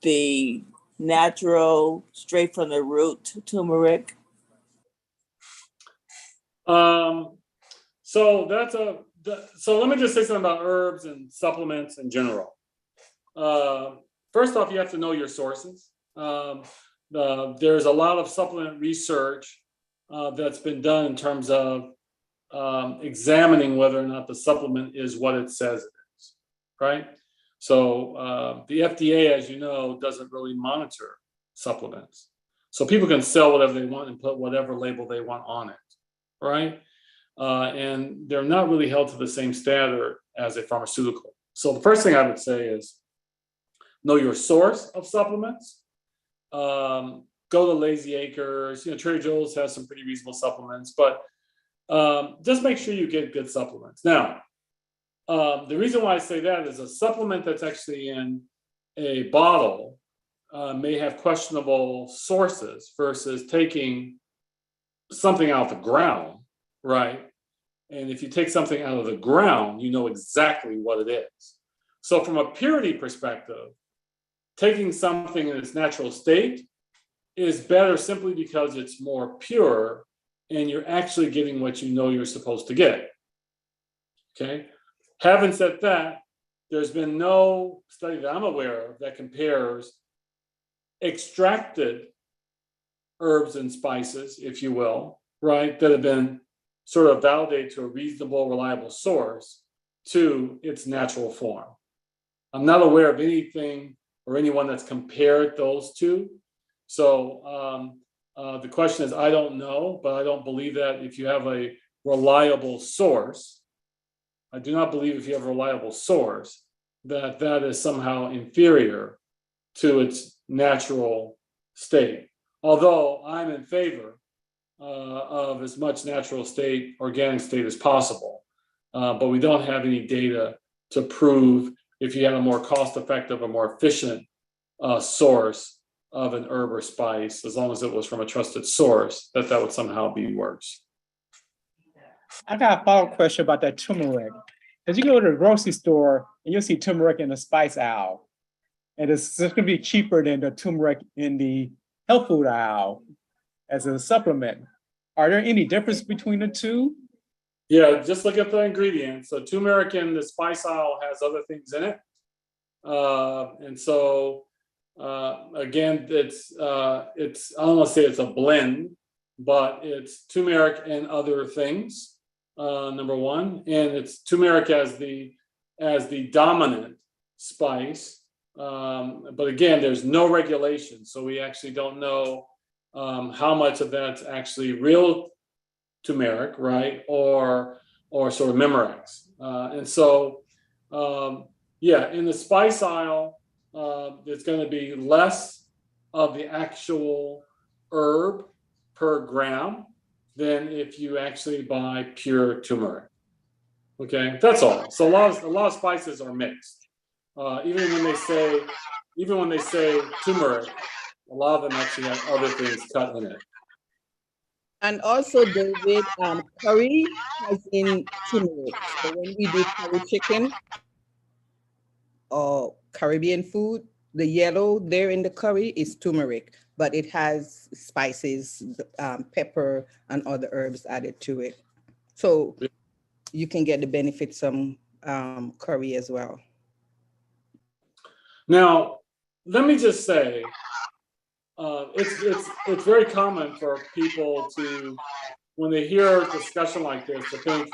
S7: the natural, straight from the root turmeric?
S1: So let me just say something about herbs and supplements in general. First off, you have to know your sources. There's a lot of supplement research that's been done in terms of examining whether or not the supplement is what it says it is, right? So the FDA, as you know, doesn't really monitor supplements. So people can sell whatever they want and put whatever label they want on it, right? And they're not really held to the same standard as a pharmaceutical. So the first thing I would say is know your source of supplements. Go to Lazy Acres. Trader Joe's has some pretty reasonable supplements, but just make sure you get good supplements. Now, the reason why I say that is a supplement that's actually in a bottle may have questionable sources versus taking something out of the ground, right? And if you take something out of the ground, you know exactly what it is. So from a purity perspective, taking something in its natural state is better simply because it's more pure and you're actually getting what you know you're supposed to get. Okay. Having said that, there's been no study that I'm aware of that compares extracted herbs and spices, if you will, right, that have been sort of validated to a reasonable, reliable source to its natural form. I'm not aware of anything or anyone that's compared those two. So the question is, I don't know, but I don't believe that if you have a reliable source, I do not believe if you have a reliable source that that is somehow inferior to its natural state. Although I'm in favor of as much natural state, organic state as possible. But we don't have any data to prove if you had a more cost-effective or more efficient source of an herb or spice, as long as it was from a trusted source, that would somehow be worse.
S2: I got a follow-up question about that turmeric. Because you go to the grocery store and you'll see turmeric in the spice aisle. And it's going to be cheaper than the turmeric in the health food aisle as a supplement. Are there any difference between the two?
S1: Yeah, just look at the ingredients. So turmeric in the spice aisle has other things in it. And so, again, it's I don't want to say it's a blend, but it's turmeric and other things, number one. And it's turmeric as the dominant spice. But again, there's no regulation. So we actually don't know how much of that's actually real turmeric, right? Or sort of Memorex. And so, yeah, in the spice aisle, there's going to be less of the actual herb per gram than if you actually buy pure turmeric. Okay, that's all. So a lot of spices are mixed. Even when they say turmeric, a lot of them actually have other things cut in it.
S4: And also, David, curry has in turmeric. So when we do curry chicken or Caribbean food, the yellow there in the curry is turmeric, but it has spices, pepper, and other herbs added to it. So you can get the benefits from curry as well.
S1: Now, let me just say, it's very common for people to, when they hear a discussion like this, to think,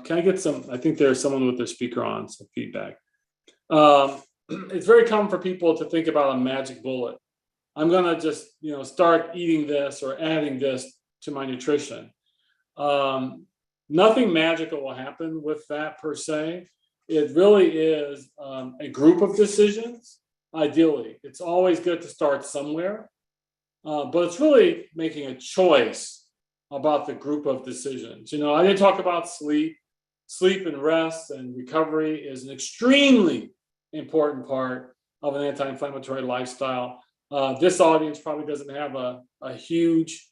S1: can I get some, I think there's someone with their speaker on, some feedback. It's very common for people to think about a magic bullet. I'm gonna just, start eating this or adding this to my nutrition. Nothing magical will happen with that per se. It really is a group of decisions. Ideally, it's always good to start somewhere, but it's really making a choice about the group of decisions. I didn't talk about sleep. Sleep and rest and recovery is an extremely important part of an anti-inflammatory lifestyle. This audience probably doesn't have a huge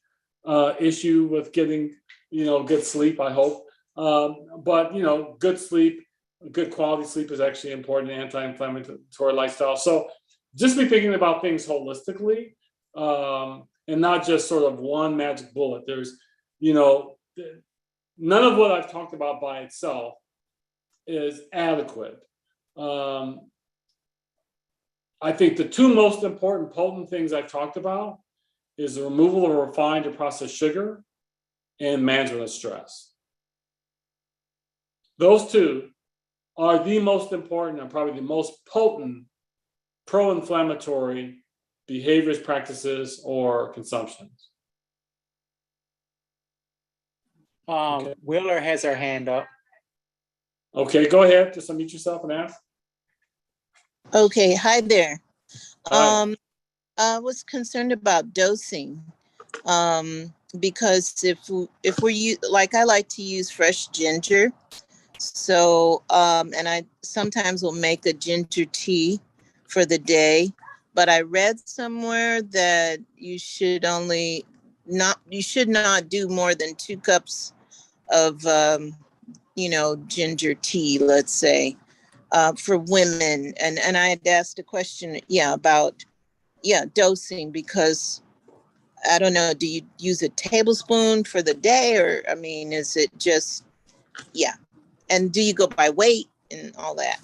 S1: issue with getting, good sleep, I hope. But, good sleep, good quality sleep is actually important in anti-inflammatory lifestyle. So just be thinking about things holistically and not just sort of one magic bullet. There's, none of what I've talked about by itself is adequate. I think the two most important potent things I've talked about is the removal of refined or processed sugar and management of stress. Those two are the most important and probably the most potent pro-inflammatory behaviors, practices, or consumptions.
S2: Okay. Wheeler has her hand up.
S1: Okay, go ahead. Just unmute yourself and ask.
S8: Okay, hi there.
S1: Hi.
S8: I was concerned about dosing because if we're like I like to use fresh ginger, so and I sometimes will make a ginger tea for the day, but I read somewhere that you should not do more than 2 cups of ginger tea, let's say. For women, and I had asked a question, about dosing, because I don't know, do you use a tablespoon for the day, or is it just and do you go by weight and all that?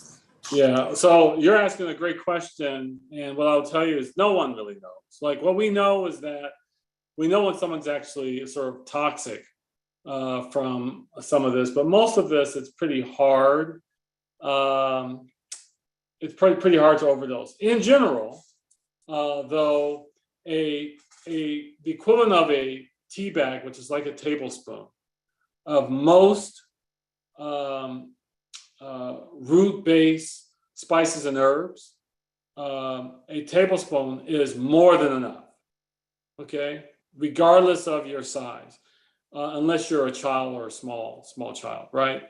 S1: Yeah, so you're asking a great question, and what I'll tell you is no one really knows. Like, what we know is that we know when someone's actually sort of toxic from some of this, but most of this is pretty hard. It's pretty hard to overdose. In general, though, the equivalent of a tea bag, which is like a tablespoon, of most root-based spices and herbs a tablespoon is more than enough, okay? Regardless of your size, unless you're a child or a small child, right?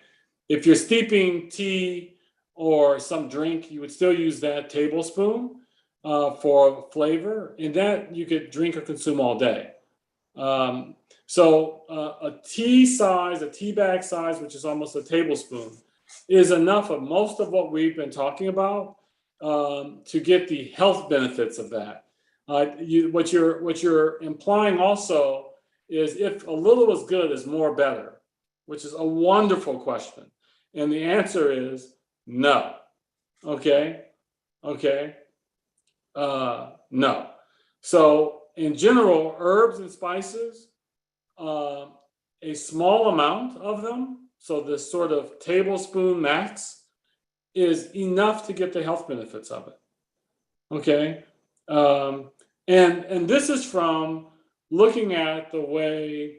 S1: If you're steeping tea or some drink, you would still use that tablespoon for flavor, and that you could drink or consume all day. So a tea bag size, which is almost a tablespoon, is enough of most of what we've been talking about to get the health benefits of that. What you're implying also is if a little is good, is more better, which is a wonderful question. And the answer is no. Okay? No. So in general, herbs and spices, a small amount of them, so this sort of tablespoon max, is enough to get the health benefits of it. Okay? And this is from looking at the way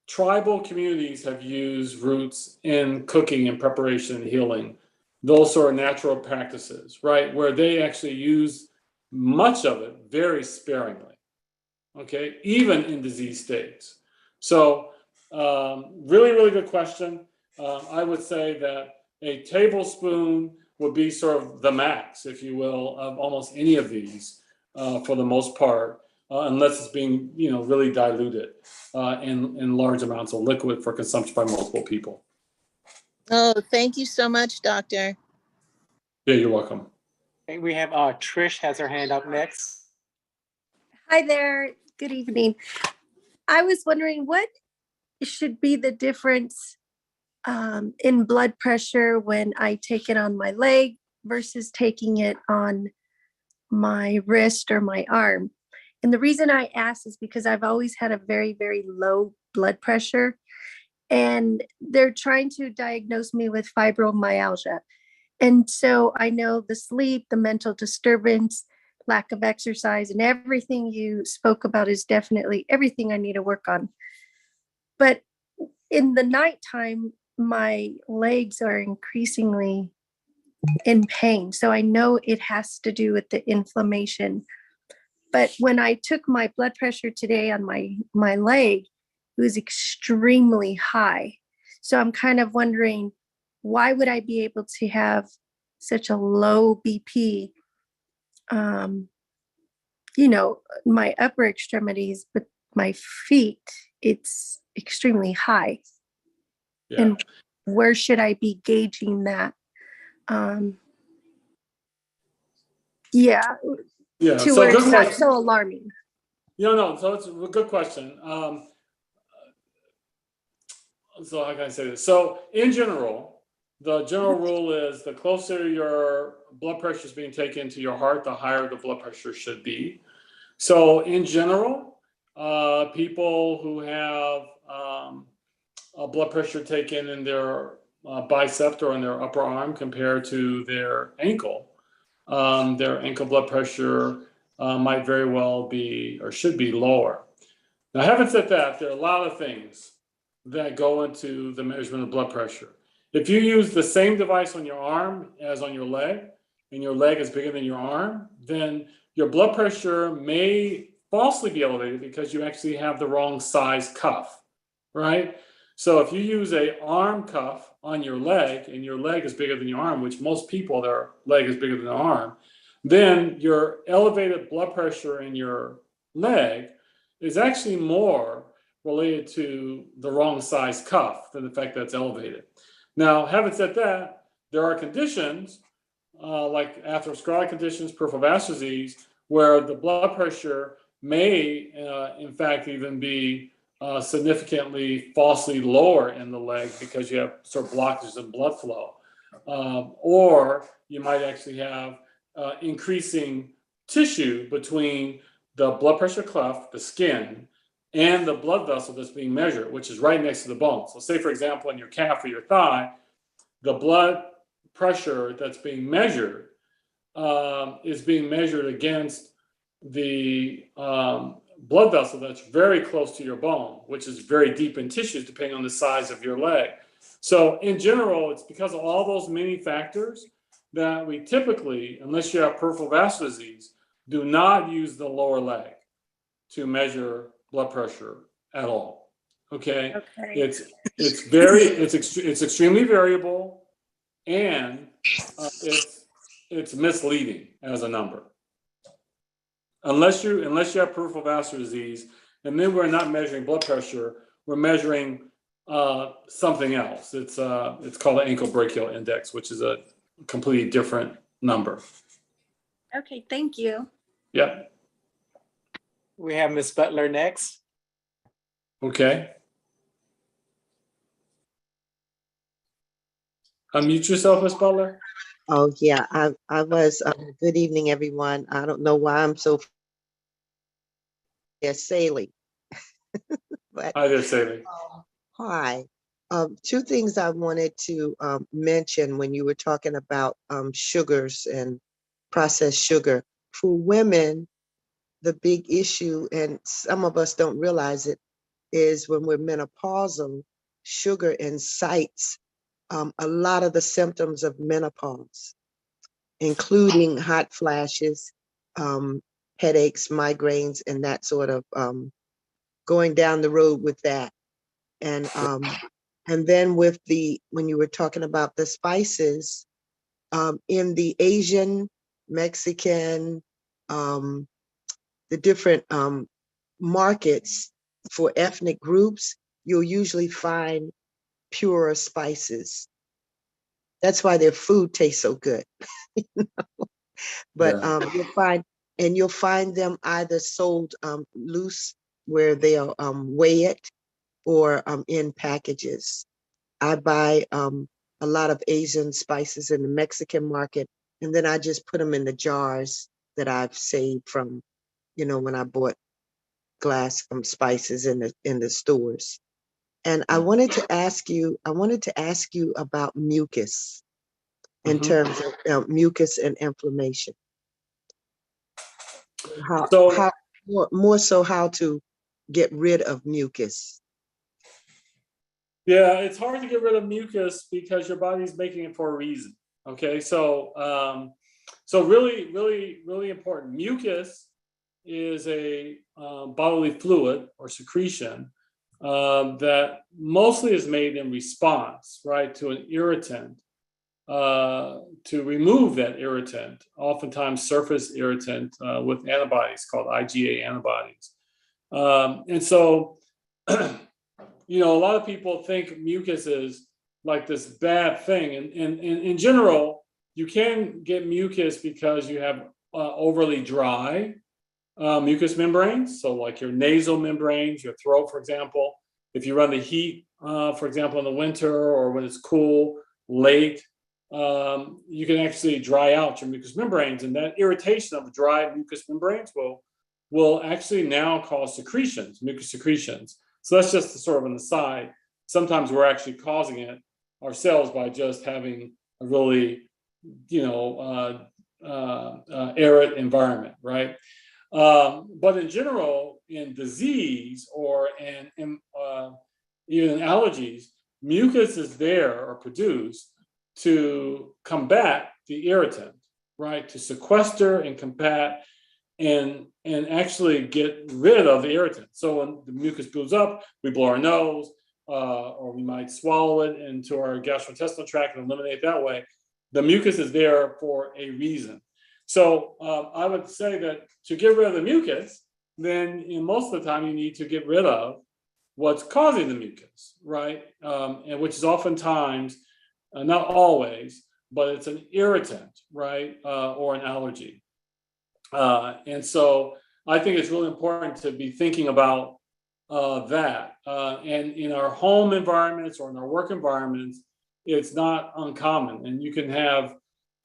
S1: tribal communities have used roots in cooking and preparation and healing, those sort of natural practices, right? Where they actually use much of it very sparingly, okay? Even in disease states. So really, really good question. I would say that a tablespoon would be sort of the max, if you will, of almost any of these for the most part, unless it's being, really diluted in large amounts of liquid for consumption by multiple people.
S8: Oh, thank you so much, doctor.
S1: Yeah, you're welcome.
S2: Okay, we have Trish has her hand up next.
S9: Hi there. Good evening. I was wondering what should be the difference in blood pressure when I take it on my leg versus taking it on my wrist or my arm. And the reason I ask is because I've always had a very, very low blood pressure, and they're trying to diagnose me with fibromyalgia. And so I know the sleep, the mental disturbance, lack of exercise, and everything you spoke about is definitely everything I need to work on. But in the nighttime, my legs are increasingly in pain. So I know it has to do with the inflammation. But when I took my blood pressure today on my leg, it was extremely high. So I'm kind of wondering, why would I be able to have such a low BP? My upper extremities, but my feet, it's extremely high.
S1: Yeah.
S9: And where should I be gauging that?
S1: Yeah.
S9: To
S1: So
S9: where
S1: good
S9: it's not
S1: question.
S9: so alarming.
S1: No. So it's a good question. So how can I say this? So in general, the general rule is the closer your blood pressure is being taken to your heart, the higher the blood pressure should be. So in general, people who have a blood pressure taken in their bicep or in their upper arm compared to their ankle blood pressure might very well be or should be lower. Now, having said that, there are a lot of things that go into the measurement of blood pressure. If you use the same device on your arm as on your leg, and your leg is bigger than your arm, then your blood pressure may falsely be elevated because you actually have the wrong size cuff, right? So if you use an arm cuff on your leg and your leg is bigger than your arm, which most people, their leg is bigger than their arm, then your elevated blood pressure in your leg is actually more related to the wrong size cuff than the fact that it's elevated. Now, having said that, there are conditions like atherosclerotic conditions, peripheral vascular disease, where the blood pressure may, in fact, even be significantly falsely lower in the leg because you have sort of blockages in blood flow. Or you might actually have increasing tissue between the blood pressure cuff, the skin, and the blood vessel that's being measured, which is right next to the bone. So say, for example, in your calf or your thigh, the blood pressure that's being measured is being measured against the blood vessel that's very close to your bone, which is very deep in tissues depending on the size of your leg. So in general, it's because of all those many factors that we typically, unless you have peripheral vascular disease, do not use the lower leg to measure blood pressure at all. Okay,
S9: Okay.
S1: it's extremely variable, and it's misleading as a number. Unless you have peripheral vascular disease, and then we're not measuring blood pressure, we're measuring something else. It's called the ankle brachial index, which is a completely different number.
S9: Okay, thank you.
S1: Yep.
S10: We have Ms. Butler next.
S1: Okay. Unmute yourself, Ms. Butler.
S11: Oh, yeah, I was, good evening, everyone. I don't know why I'm so Saley. But
S1: Hi there, Sadie.
S11: hi. Two things I wanted to mention when you were talking about sugars and processed sugar. For women, the big issue, and some of us don't realize it, is when we're menopausal, sugar incites a lot of the symptoms of menopause, including hot flashes, headaches, migraines, and that sort of going down the road with that. And then with when you were talking about the spices, in the Asian, Mexican, the different markets for ethnic groups, you'll usually find purer spices. That's why their food tastes so good. But
S1: Yeah.
S11: you'll find them either sold loose where they'll weigh it, or in packages. I buy a lot of Asian spices in the Mexican market, and then I just put them in the jars that I've saved from, when I bought glass spices in the stores. And I wanted to ask you about mucus in terms of mucus and inflammation. How more so how to get rid of mucus.
S1: Yeah, it's hard to get rid of mucus because your body's making it for a reason. Okay, so really, really, really important. Mucus is a bodily fluid or secretion that mostly is made in response, right, to an irritant. To remove that irritant, oftentimes surface irritant with antibodies called IgA antibodies. And so, a lot of people think mucus is like this bad thing. And in general, you can get mucus because you have overly dry mucous membranes. So like your nasal membranes, your throat, for example, if you run the heat, for example, in the winter or when it's cool, late, you can actually dry out your mucous membranes, and that irritation of dry mucous membranes will actually now cause secretions, mucus secretions. So that's just sort of an aside. Sometimes we're actually causing it ourselves by just having a really, arid environment, right? But in general, in disease or in even in allergies, mucus is there or produced to combat the irritant, right? To sequester and combat and actually get rid of the irritant. So when the mucus builds up, we blow our nose, or we might swallow it into our gastrointestinal tract and eliminate it that way. The mucus is there for a reason. So I would say that to get rid of the mucus, then most of the time you need to get rid of what's causing the mucus, right? And which is oftentimes, not always, but it's an irritant, right? Or an allergy. And so I think it's really important to be thinking about that. And in our home environments or in our work environments, it's not uncommon. And you can have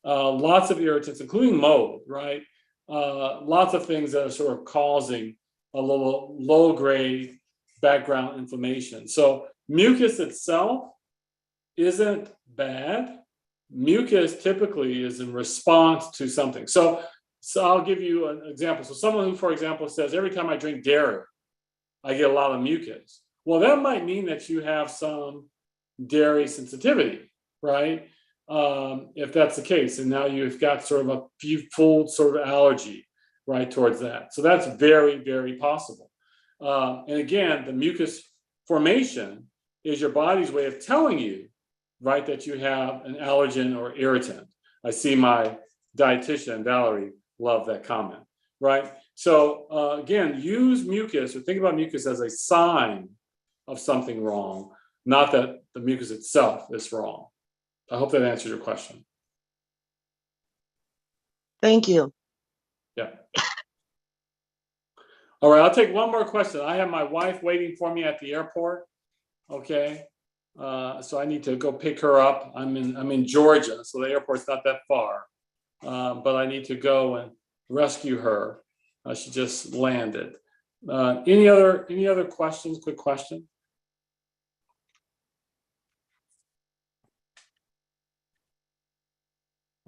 S1: lots of irritants, including mold, right? Lots of things that are sort of causing a little low-grade background inflammation. So mucus itself isn't bad. Mucus typically is in response to something. So I'll give you an example. So someone who, for example, says, every time I drink dairy, I get a lot of mucus. Well, that might mean that you have some dairy sensitivity, right? if that's the case. And now you've got sort of a full sort of allergy, right, towards that. So that's very, very possible. And again, the mucus formation is your body's way of telling you, right, that you have an allergen or irritant. I see my dietitian, Valerie, love that comment, right? So again, use mucus or think about mucus as a sign of something wrong, not that the mucus itself is wrong. I hope that answers your question.
S11: Thank you.
S1: Yeah. All right, I'll take one more question. I have my wife waiting for me at the airport. Okay. So I need to go pick her up. I'm in Georgia, so the airport's not that far. But I need to go and rescue her. She just landed. Any other questions? Quick question.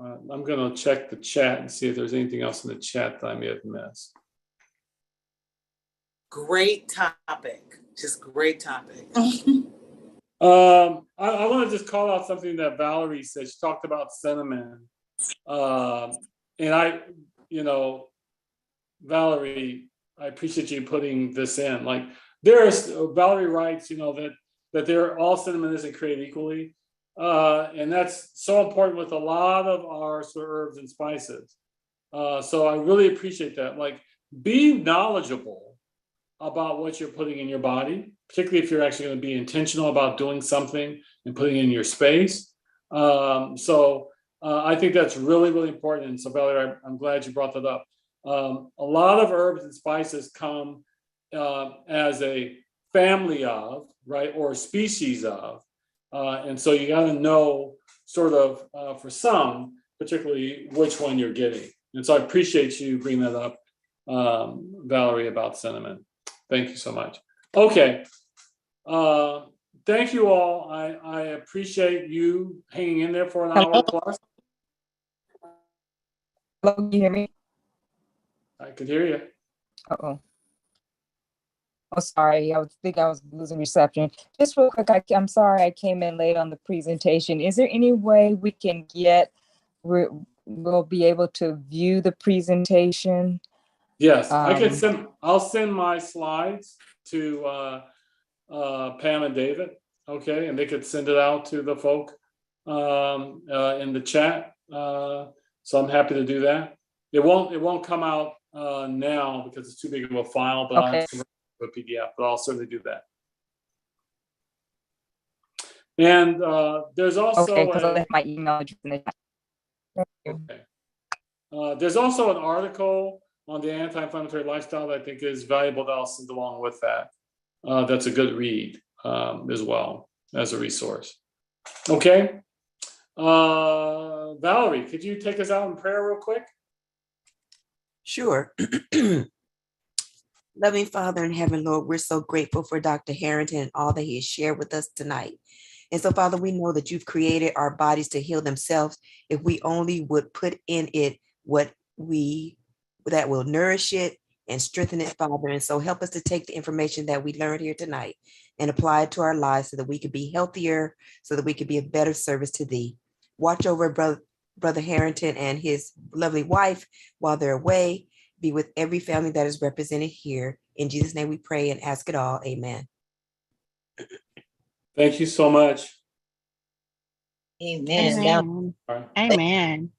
S1: I'm going to check the chat and see if there's anything else in the chat that I may have missed.
S12: Great topic. Just great topic.
S1: I want to just call out something that Valerie said. She talked about cinnamon. And Valerie, I appreciate you putting this in. Like Valerie writes, that all cinnamon isn't created equally. And that's so important with a lot of our sort of herbs and spices. So I really appreciate that. Like, be knowledgeable about what you're putting in your body, particularly if you're actually going to be intentional about doing something and putting in your space. I think that's really, really important. And so, Valerie, I'm glad you brought that up. A lot of herbs and spices come as a family of, right, or a species of. And so you got to know sort of, for some, particularly which one you're getting. And so I appreciate you bringing that up, Valerie, about cinnamon. Thank you so much. Okay. Thank you all. I appreciate you hanging in there for an hour plus.
S13: Hello, can you hear me?
S1: I could hear you.
S13: Uh-oh. Oh, sorry. I was losing reception. Just real quick, I'm sorry I came in late on the presentation. Is there any way we can we'll be able to view the presentation?
S1: Yes, I'll send my slides to Pam and David, okay, and they could send it out to the folk in the chat. So I'm happy to do that. It won't come out now because it's too big of a file, but okay. I'll convert it to a PDF, but I'll certainly do that. And there's also
S13: because I left my email address in the chat.
S1: Okay. There's also an article on the anti-inflammatory lifestyle that I think is valuable that I'll send along with that. That's a good read as well as a resource. Okay. Valerie, could you take us out in prayer real quick?
S5: Sure. Loving Father in heaven, Lord, we're so grateful for Dr. Harrington and all that he has shared with us tonight. And so, Father, we know that you've created our bodies to heal themselves if we only would put in it that will nourish it and strengthen it, Father. And so help us to take the information that we learned here tonight and apply it to our lives so that we could be healthier, so that we could be a better service to thee. Watch over Brother Harrington and his lovely wife while they're away. Be with every family that is represented here. In Jesus' name we pray and ask it all. Amen.
S1: Thank you so much.
S8: Amen.
S12: Amen. Amen.